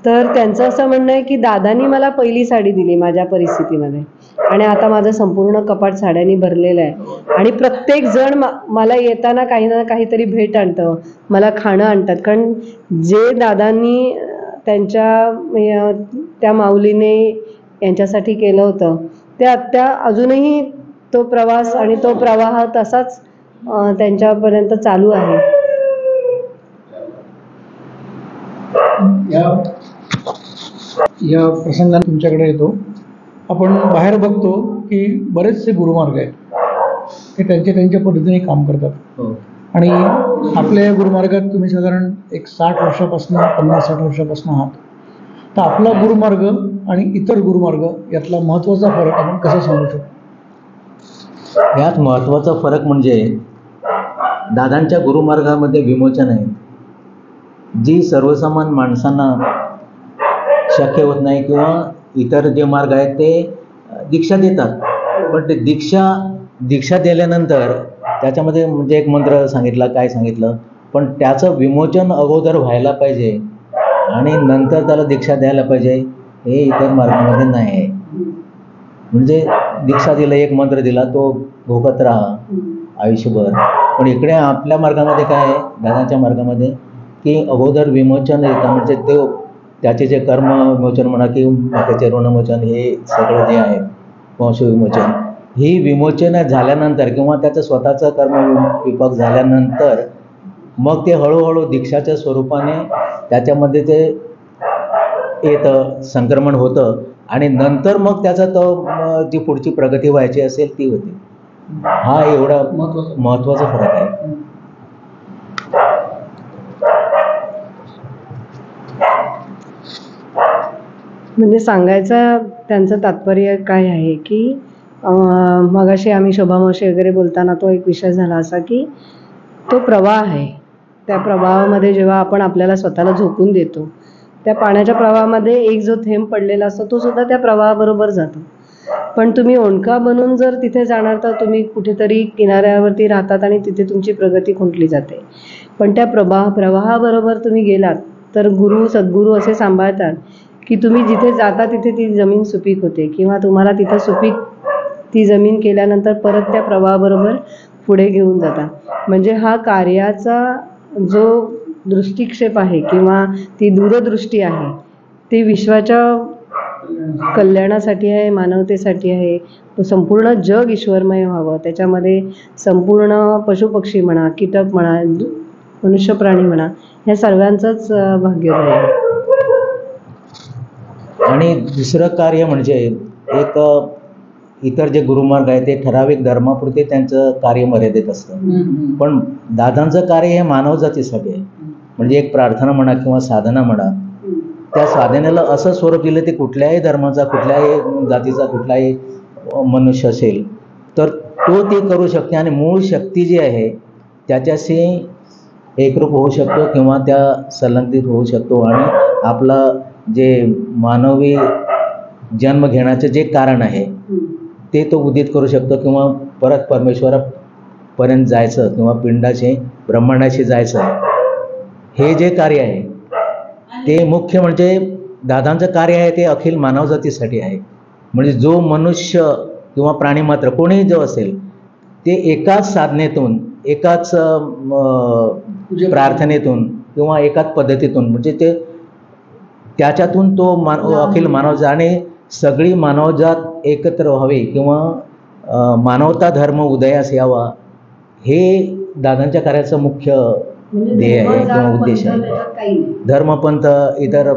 तर त्यांचं असं म्हणणं आहे की दादांनी मला पहिली साडी दिली माझ्या परिस्थितीमध्ये, आणि आता माझं संपूर्ण कपाट साड्यांनी भरलेलं आहे, आणि प्रत्येक जण मला येताना काही ना काहीतरी भेट आणतं, मला खाणं आणतात. कारण जे दादांनी त्या माऊलीने यांच्यासाठी केलं होतं ते आत्ता अजूनही तो प्रवास आणि तो प्रवाह तसाच त्यांच्यापर्यंत चालू आहे. या प्रसंगाने तुमच्याकडे येतो. आपण बाहेर बघतो की बरेचसे गुरुमार्ग आहेत, ते त्यांच्या पद्धतीने काम करतात. आणि आपल्या या गुरुमार्गात तुम्ही साधारण एक 60 वर्षापासून 50-60 वर्षापासून आहात. तर आपला गुरुमार्ग आणि इतर गुरुमार्ग यातला महत्त्वाचा फरक आपण कसा सांगू शकतो? यात महत्त्वाचा फरक म्हणजे दादांच्या गुरुमार्गामध्ये विमोचन आहे, जी सर्वसामान्य माणसांना शक्य होत नाही, किंवा इतर जे मार्ग आहेत ते दीक्षा देतात, पण ते दीक्षा दिल्यानंतर त्याच्यामध्ये म्हणजे एक मंत्र सांगितला, काय सांगितलं, पण त्याचं विमोचन अगोदर व्हायला पाहिजे आणि नंतर त्याला दीक्षा द्यायला पाहिजे, हे इतर मार्गामध्ये नाही आहे. म्हणजे दीक्षा दिला, एक मंत्र दिला, तो भोगत राहा आयुष्यभर. पण इकडे आपल्या मार्गामध्ये काय आहे, दादाच्या मार्गामध्ये, की अगोदर विमोचन येतं, म्हणजे ते त्याचे जे कर्म विमोचन म्हणा की त्याचे ऋणमोचन, हे सगळं जे आहे वंश विमोचन, ही विमोचन झाल्यानंतर किंवा त्याचं स्वतःचं कर्म विपाक झाल्यानंतर मग ते हळूहळू दीक्षाच्या स्वरूपाने त्याच्यामध्ये ते येतं, संक्रमण होतं, आणि नंतर मग त्याचा तो जी पुढची प्रगती व्हायची असेल ती होते. हा एवढा महत्त्वाचा फरक आहे. म्हणजे सांगायचं त्यांचं तात्पर्य काय आहे की मगाशी आम्ही शोभामावशी वगैरे बोलताना तो एक विषय झाला असा की तो प्रवाह आहे, त्या प्रवाहामध्ये जेव्हा आपण आपल्याला स्वतःला झोकून देतो, त्या पाण्याच्या प्रवाहामध्ये एक जो थेंब पडलेला असतो तो सुद्धा त्या प्रवाहाबरोबर जातो. पण तुम्ही ओंडका बनून जर तिथे जाणार तर तुम्ही कुठेतरी किनाऱ्यावरती राहतात आणि तिथे तुमची प्रगती खुंटली जाते. पण त्या प्रवाहाबरोबर तुम्ही गेलात तर गुरु सद्गुरू असे सांभाळतात की तुम्ही जिथे जाता तिथे ती जमीन सुपीक होते, किंवा तुम्हाला तिथं सुपीक ती जमीन केल्यानंतर परत त्या प्रवाहाबरोबर पुढे घेऊन जाता. म्हणजे हा कार्याचा जो दृष्टिक्षेप आहे किंवा ती दूरदृष्टी आहे ती विश्वाच्या कल्याणासाठी आहे, मानवतेसाठी आहे. तो संपूर्ण जग ईश्वरमय व्हावं, त्याच्यामध्ये संपूर्ण पशुपक्षी म्हणा, कीटक म्हणा, मनुष्य प्राणी म्हणा, ह्या सर्वांचंच भाग्योदय आहे. आणि दुसरं कार्य म्हणजे एक इतर जे गुरुमार्ग आहे ते ठराविक धर्मापुरते त्यांचं कार्य मर्यादित असतं, पण दादांचं कार्य हे मानवजातीसाठी आहे. म्हणजे एक प्रार्थना म्हणा किंवा साधना म्हणा, त्या साधनेला असं स्वरूप दिलं ते कुठल्याही धर्माचा, कुठल्याही जातीचा, कुठलाही मनुष्य असेल तर तो ते करू शकते आणि मूळ शक्ती जी आहे त्याच्याशी एकरूप होऊ शकतो किंवा त्या संलग्नित होऊ शकतो आणि आपला जे मानवी जन्म घेण्याचं जे कारण आहे ते तो उदित करू शकतो किंवा परत परमेश्वरापर्यंत जायचं किंवा पिंडाशी ब्रह्मांडाशी जायचं हे जे कार्य आहे ते मुख्य म्हणजे दादांचं कार्य आहे ते अखिल मानवजातीसाठी आहे. म्हणजे जो मनुष्य किंवा प्राणीमात्र कोणीही जो असेल ते एकाच साधनेतून एकाच प्रार्थनेतून किंवा एकाच पद्धतीतून म्हणजे ते त्याच्यातून तो अखिल मानवजात आणि सगळी मानवजात एकत्र व्हावी किंवा मानवता धर्म उदयास यावा हे दादांच्या कार्याचं मुख्य ध्येय आहे किंवा उद्देश आहे. धर्मपंथ इतर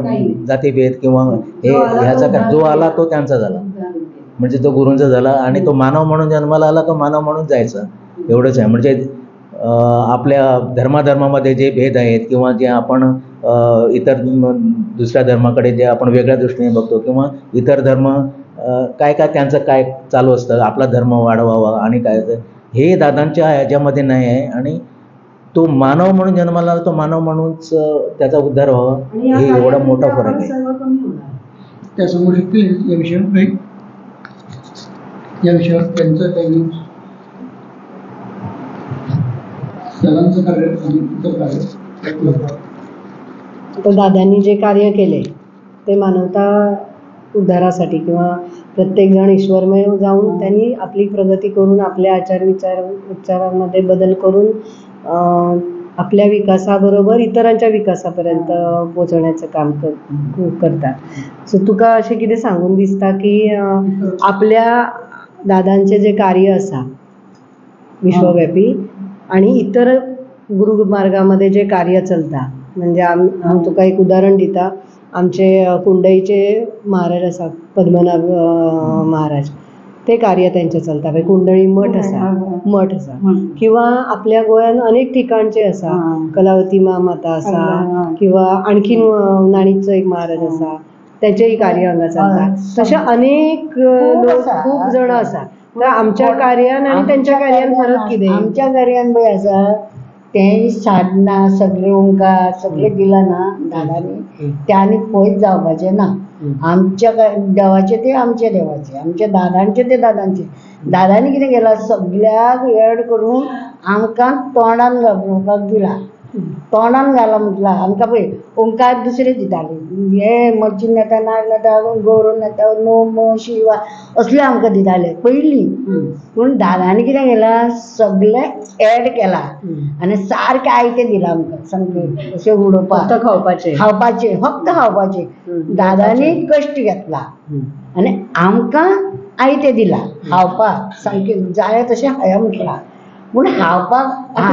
जातीभेद किंवा हे ह्याचा जो आला तो त्यांचा झाला म्हणजे तो गुरूंचा झाला आणि तो मानव म्हणून जन्माला आला तो मानव म्हणून जायचा एवढंच आहे. म्हणजे आपल्या धर्माधर्मामध्ये जे भेद आहेत किंवा जे आपण इतर दुसऱ्या धर्माकडे जे आपण वेगळ्या दृष्टीने बघतो किंवा इतर धर्म काय त्यांचं काय चालू असतं आपला धर्म वाढवावा आणि काय हे दादांच्या ह्याच्यामध्ये नाही आहे आणि तो मानव म्हणून जन्माला आला तो मानव म्हणूनच त्याचा उद्धार व्हावा हे एवढा मोठा फरक आहे. त्या सांगू शकतील या विषयावर काही या विषयावर त्यांचं काही दादांचं कार्य आणि इतर कार्य तर दादांनी जे कार्य केले ते मानवता उद्धारासाठी किंवा प्रत्येकजण ईश्वरमय जाऊन त्यांनी आपली प्रगती करून आपल्या विचारांमध्ये बदल करून आपल्या विकासाबरोबर इतरांच्या विकासापर्यंत पोचवण्याचं काम करतात. सो तुका अशें कितें सांगून दिसता की आपल्या दादांचे जे कार्य आसा विश्वव्यापी आणि इतर गुरुमार्गामध्ये जे कार्य चलता म्हणजे हांव तुका एक उदाहरण दिता. आमचे कुंडईचे महाराज आसा पद्मनाभ महाराज ते कार्य त्यांचे चलता पळय कुंडळी मठ आसा किंवा आपल्या गोंयान अनेक ठिकाणचे आसा कलावती माता आसा किंवा आणखीन नाणीचो एक महाराज आसा त्याचेही कार्य हांगा चलता. तशे अनेक लोक खूब जाण आसा. तर आमच्या कार्यान आणि त्यांच्या कार्यान फरक कितें? आमच्या कार्यान पळय आसा ते साधना सगळे ओंकार सगळे दिला ना दादानी त्यांनी पयस जावपाचे ना. आमच्या देवाचे ते आमचे देवाचे आमच्या दादांचे ते दादांचे. दादानी कितें केलां सगळ्याक एड करून आमकां तोंडान घालपाक दिला. तोंडान घाला म्हटला आमकां पळय ओंकार दुसरे दिताले हे मच्छीन येता नाग येता गौरव येता नोम शिवा असले आमकां दिताले पयलीं. पूण दादानी कितें केलां सगळे एड केला आनी सारकें आयतें दिलां आमकां सामकें अशें उडोवपाक खावपाचे फक्त खावपाचे. दादानी कश्ट घेतला आनी आमकां आयतें दिलां खावपाक सामकें जाय तशें खाया म्हटलां. पूण खावपाक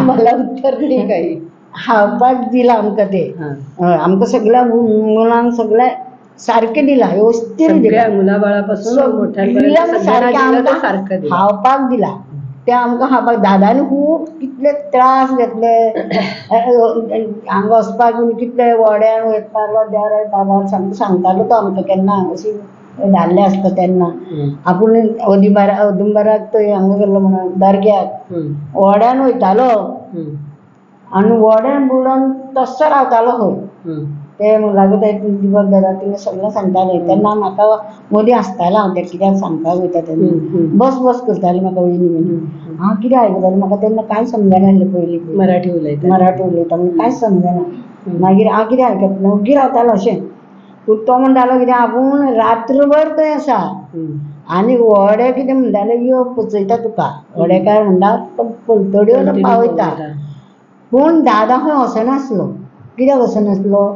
मला उत्तर दी काही खावपाक दिलां आमकां ते आमकां सगळ्या मुलांक सगळें सारकें दिलां व्यवस्थीत दिलां मुला बाळापासून खावपाक दिलां. ते आमकां खावपाक दादानी खूब कितले त्रास घेतले हांगा वचपाक बीन कितले वड्यान वयतालो देरा दादा सांगतालो तो आमकां केन्ना अशी धाडले आसता तेन्ना आपूण औदुंबराक थंय हांगा गेल्लो म्हणून दर्ग्याक वड्यान वयतालो आनी वड्यान बुडोन तस्सो रावतालो खंय. ते लागता दिवप दादा तिने सगळें सांगताले तेन्ना म्हाका मदीं आसतालें हांव ते कित्याक सांगपाक वयता तेन्ना बस करतालें म्हाका वयनी म्हणून हांव कितें आयकतालें म्हाका तेन्ना कांय समजनासलें पयलीं मराठी उलयता म्हणून कांयच समजना. मागीर हांव कितें आयकतालें ओग्गी रावतालो अशें. पूण तो म्हणटालो कितें आपूण रात्रभर थंय आसा आनी व्हडे कितें म्हणटाले यो पचयता तुका व्हडेकार म्हणटा तो पलतड्यो पावयता. पूण दादा खंय वचनासलो. कित्याक वचनासलो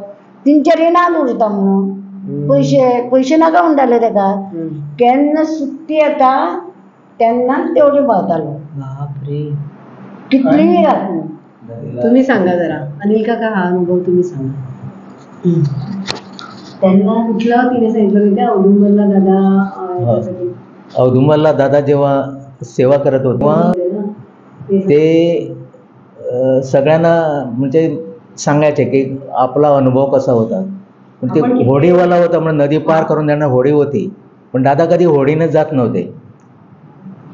तेंचे रिणान उरता म्हणून पयशे नाका म्हणटाले ताका. केन्ना सुट्टी येता तेन्नाच तेवढे पावतालो. बापरे कितलीय रात. तुम्ही सांगा जरा अनिल काका हा अनुभव तुम्ही सांगा. त्यांना कुठलं तिने सांगितलं त्या औदुंबरला दादा औदुंबरला दादा जेव्हा सेवा करत होते ते सगळ्यांना म्हणजे सांगायचे की आपला अनुभव कसा होता. ते होडीवाला होता म्हणजे नदी पार करून त्यांना होडी होती पण दादा कधी होडीने जात नव्हते.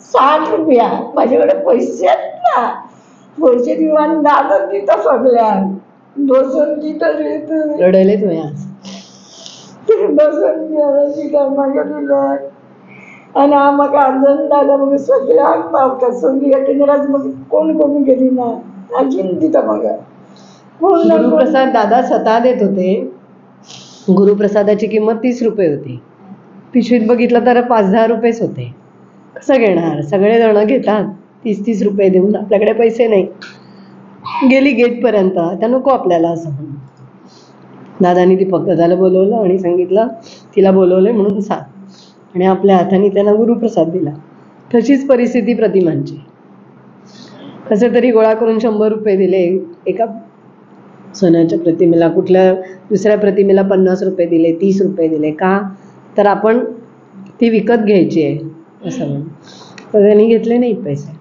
₹60 माझ्याकडे पैसे आहेत ना. पैसे दिवाण दादा तिथं सगळ्यात बसून तिथं रडले तुम्ही आज. बसून तिथं माझ्या आणि मग अर्जन दादा मग सगळ्यात पावतात सगळी केंद्रात मग कोण कमी गेली ना अजून तिथं मग कोण ना कोण. गुरुप्रसाद दादा स्वतः देत होते. गुरुप्रसादाची किंमत ₹30 होती. पिशवीत बघितलं तर ₹5-10 होते. कसं घेणार? सगळे जण घेतात ₹30 देऊन, आपल्याकडे पैसे नाही. गेली गेटपर्यंत, आता नको आपल्याला असं म्हणून दादानी दीपक दादाला बोलवलं आणि सांगितलं तिला बोलवलंय म्हणून सांग, आणि आपल्या हाताने त्यांना गुरुप्रसाद दिला. तशीच परिस्थिती प्रतिमांची. कसं तरी गोळा करून ₹100 दिले. एका सोन्याच्या प्रतिमेला, कुठल्या दुसऱ्या प्रतिमेला ₹50 दिले, ₹30 दिले. का? तर आपण ती विकत घ्यायची आहे असं म्हणून. तर त्यांनी घेतले नाहीत पैसे.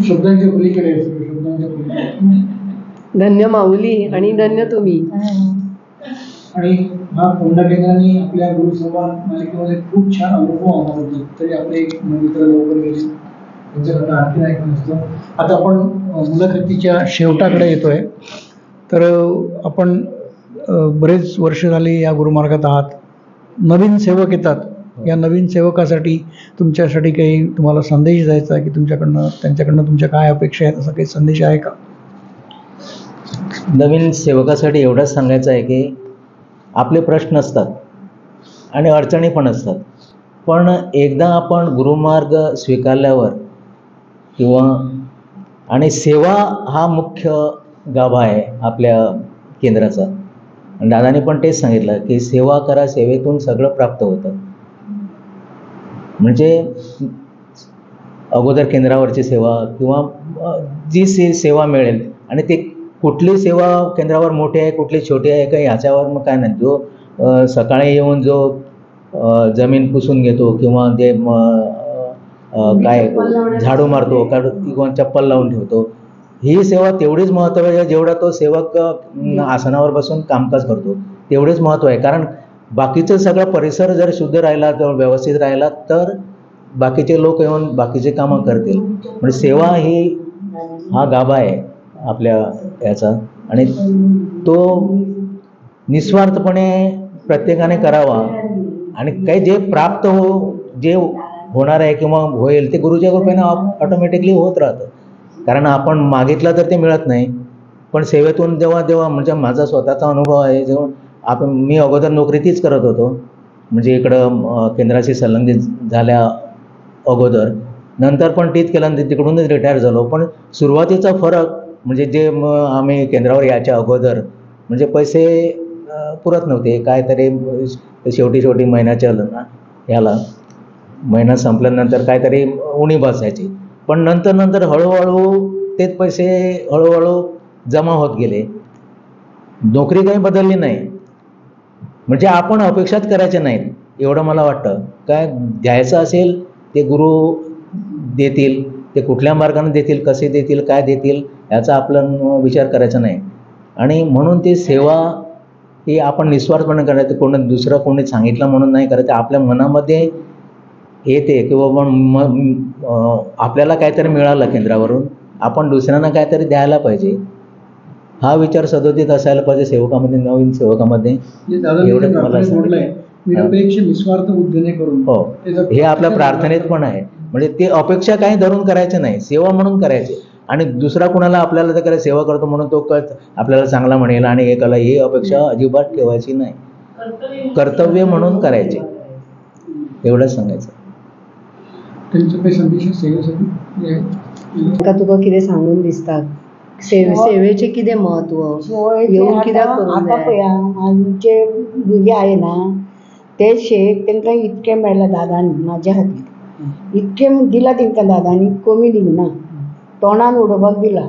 शब्दांच्या पलीकडे आहे, शब्दांच्या पलीकडे. धन्य माऊली आणि धन्य तुम्ही. आणि हा कोंडा केंद्राने आपल्या गुरुसंवाद मालिकेमध्ये खूप छान अनुभव आम्हाला होते. तरी आपले एक मित्र लवकर गेले, त्यांच्याकडनं आणखी ऐकून असतं. आता आपण मुलाखतीच्या शेवटाकडे येतोय. तर आपण बरेच वर्ष झाली या गुरुमार्गात आहात. नवीन सेवक येतात, या नवीन सेवकासाठी तुमच्यासाठी काही तुम्हाला संदेश द्यायचा आहे की त्यांच्याकडनं तुमच्या काय अपेक्षा आहेत, असा काही संदेश आहे का? नवीन सेवकासाठी एवढंच सांगायचं आहे की आपले प्रश्न असतात आणि अडचणी पण असतात, पण एकदा आपण गुरुमार्ग स्वीकारल्यावर किंवा आणि सेवा हा मुख्य गाभा आहे आपल्या केंद्राचा. आणि दादाने पण तेच सांगितलं की सेवा करा, सेवेतून सगळं प्राप्त होतं. म्हणजे अगोदर केंद्रावरची सेवा किंवा जी सेवा मिळेल, आणि ते कुठली सेवा केंद्रावर मोठी आहे कुठली छोटी आहे का ह्याच्यावर मग काय नाही. जो सकाळी येऊन जो जमीन पुसून घेतो किंवा जे काय झाडू मारतो किंवा चप्पल लावून ठेवतो, ही सेवा तेवढीच महत्त्व आहे जेवढा तो सेवक आसनावर बसून कामकाज करतो तेवढेच महत्त्व आहे. कारण बाकीचं सगळं परिसर जर शुद्ध राहिला, जर व्यवस्थित राहिला, तर बाकीचे लोक येऊन बाकीचे कामं करतील. म्हणजे सेवा ही हा गाभा आहे आपल्या याचा, आणि तो निस्वार्थपणे प्रत्येकाने करावा. आणि काही जे प्राप्त जे होणार आहे किंवा होईल ते गुरुच्या कृपेने ऑटोमॅटिकली होत राहतं. कारण आपण मागितलं तर ते मिळत नाही, पण सेवेतून जेव्हा म्हणजे माझा स्वतःचा अनुभव आहे. जेव्हा मी अगोदर नोकरी तीच करत होतो, म्हणजे इकडं केंद्राशी संलग्नित झाल्या अगोदर, नंतर पण तीच केलं, तिकडूनच रिटायर झालो. पण सुरुवातीचा फरक म्हणजे जे आम्ही केंद्रावर याच्या अगोदर म्हणजे पैसे पुरत नव्हते, काहीतरी शेवटी महिन्याच्या याला महिना संपल्यानंतर काहीतरी उणी बसायची. पण नंतर हळूहळू तेच पैसे हळूहळू जमा होत गेले. नोकरी काही बदलली नाही, म्हणजे आपण अपेक्षाच करायच्या नाहीत एवढं मला वाटतं. काय द्यायचं असेल ते गुरु देतील, ते कुठल्या मार्गाने देतील, कसे देतील, काय देतील याचा आपला विचार करायचा नाही. आणि म्हणून ती सेवा ही आपण निस्वार्थपणे करायचं. दुसरं कोणी सांगितलं म्हणून नाही करायचं, आपल्या मनामध्ये येते किंवा आपल्याला काहीतरी मिळालं केंद्रावरून, आपण दुसऱ्यांना काहीतरी द्यायला पाहिजे, हा विचार सदोदित असायला पाहिजे सेवकामध्ये, नवीन सेवकामध्ये. एवढंच मला निरपेक्ष निस्वार्थ बुद्धीने करून, हो, हे आपल्या प्रार्थनेत पण आहे. म्हणजे ते अपेक्षा काही धरून करायचे नाही, सेवा म्हणून करायचे. आणि दुसरा कुणाला आपल्याला तर करायला सेवा करतो म्हणून तो आपल्याला चांगला म्हणेल आणि हे कला, ही अपेक्षा अजिबात ठेवायची नाही. कर्तव्य म्हणून करायचे, एवढंच सांगायचं. का तुका किती सांगून दिसतात सेवेचे किती महत्व, येऊन कित्याक करून आता जाय. पया आमचे भुरगे आहे ना, ते शेत तांकां इतके मेळ्ळा दादानी म्हाज्या खातीर, इतके दिला तांकां दादानी, कमी दिना, तोंडान उडोवपाक दिला,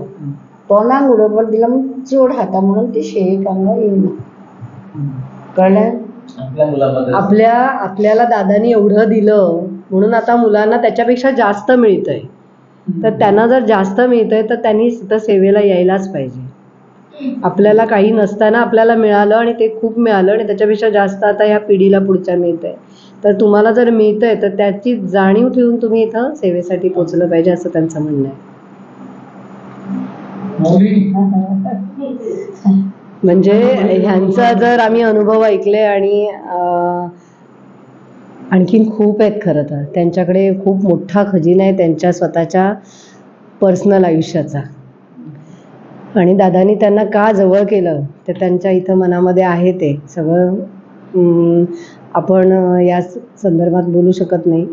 तोंडान उडोवपाक दिला म्हूण चड खाता म्हणून ती शेत हांगा येयना. कळ्ळें? आपल्याला दादानी एवढं दिलं म्हणून आता मुलांना त्याच्यापेक्षा जास्त मिळतंय. तर त्यांना जर जास्त मिळतंय तर त्यांनी सुद्धा सेवेला यायलाच पाहिजे. आपल्याला काही नसताना आपल्याला मिळालं आणि ते खूप मिळालं आणि त्याच्यापेक्षा जास्त आता ह्या पिढीला पुढच्या मिळतंय. तर तुम्हाला जर मिळतंय तर त्याची जाणीव ठेवून तुम्ही इथं सेवेसाठी पोचलं पाहिजे असं त्यांचं म्हणणं आहे. म्हणजे ह्यांचा जर आम्ही अनुभव ऐकले आणि आणखीन खूप आहेत खरं तर. त्यांच्याकडे खूप मोठा खजिना आहे त्यांच्या स्वतःच्या पर्सनल आयुष्याचा. आणि दादांनी त्यांना का जवळ केलं ते त्यांच्या इथं मनामध्ये आहे. ते सगळं आपण या संदर्भात बोलू शकत नाही.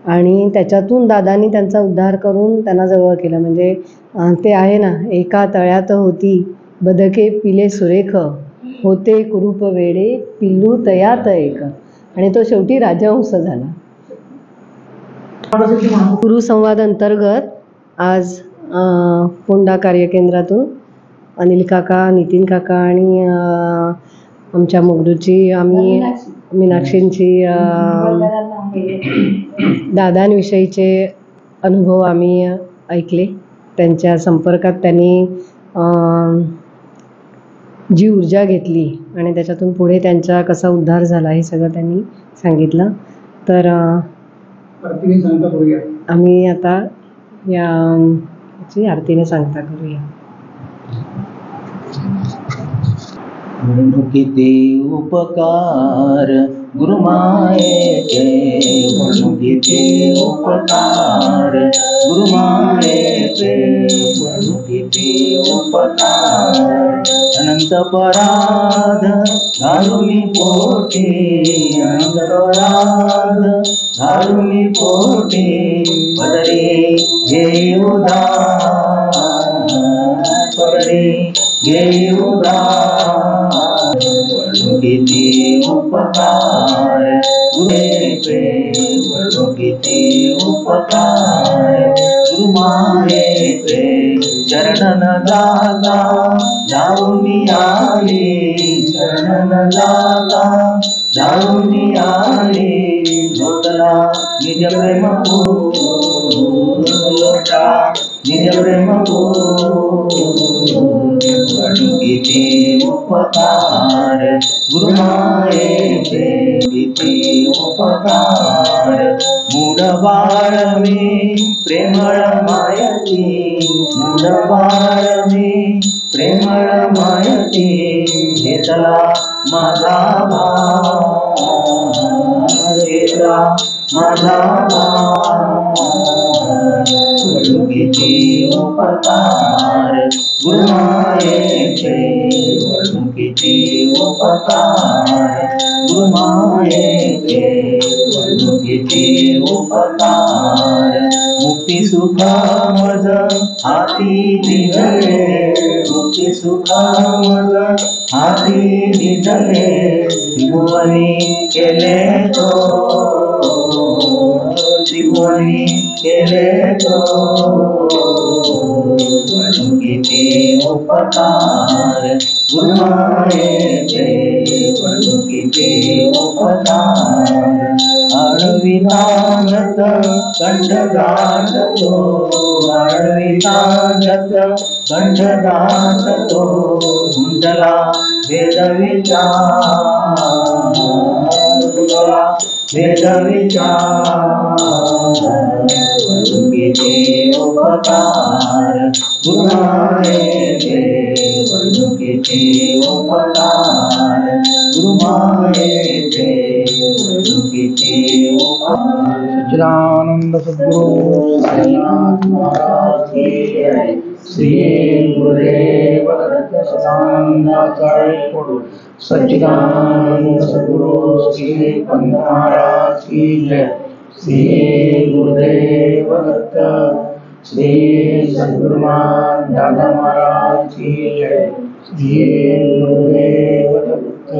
आणि त्याच्यातून दादांनी त्यांचा उद्धार करून त्यांना जवळ केलं. म्हणजे ते आहे ना, एका तळ्यात होती बदके पिले सुरेख, होते कुरूप वेडे पिल्लू तयात एक. आणि तो शेवटी राजहंस झाला. गुरुसंवाद अंतर्गत आज फोंडा कार्यकेंद्रातून अनिल काका, नितीन काका आणि आमच्या मुगरूची आम्ही मीनाक्षींची दादांविषयीचे अनुभव आम्ही ऐकले. त्यांच्या संपर्कात त्यांनी जी ऊर्जा घेतली आणि त्याच्यातून पुढे त्यांचा कसा उद्धार झाला हे सगळं त्यांनी सांगितलं. तर आम्ही आता याची आरतीने सांगता करूया. किती उपकार गुरुमायेचे, म्हणून किती उपकार गुरुमायेचे, म्हणून किती उपकार. अनंत पराध घालून पोटी, अनंत पराध घालून पोटी, पदरी घे उदार, पदरी घे उदार. किती उपकार गुरुचे, किती उपकार गुरुमायेचे. चरणन जागा जाऊन आली, चरणन जागा जाऊन आली. लोटला निज प्रेम लोटा निज प्रेम किती उपकार गुरुमायेचे, किती उपकार. मूढ बाळ मी प्रेमळ मायती, मूढ बाळ मी प्रेमळ मायती. घेतला माझा भार, घेतला माझा भार. किती उपकार गुरुमायेचे, किती उपकार गुरुमायेचे, किती उपकार. मुक्ती सुख मज हाती दिले, मुक्ती सुख मज हाती दिले. त्रिभुवनी केले तो, त्रिभुवनी केले तो. किती उपकार गुरुमायेचे, किती उपकार. आळवितानत कंठ गाठतो, आळवितानत कंठ गाठतो. कुंडला वेद विचार, कुंडला वेद विचार. किती उपकार गुरुमायेचे, किती उपकार गुरुमायेचे, किती उपकार. सच्चिदानंद सद्गुरु साईनाथ महाराज की जय. श्री गुरुदेव दत्त सदानंदाचार्य प्रभु सच्चिदानंद सद्गुरु श्री पंत महाराज की जय. श्री गुरुदेव दत्त श्री सद्गुरुमान दादा महाराज की जय. श्री गुरुदेव दत्त.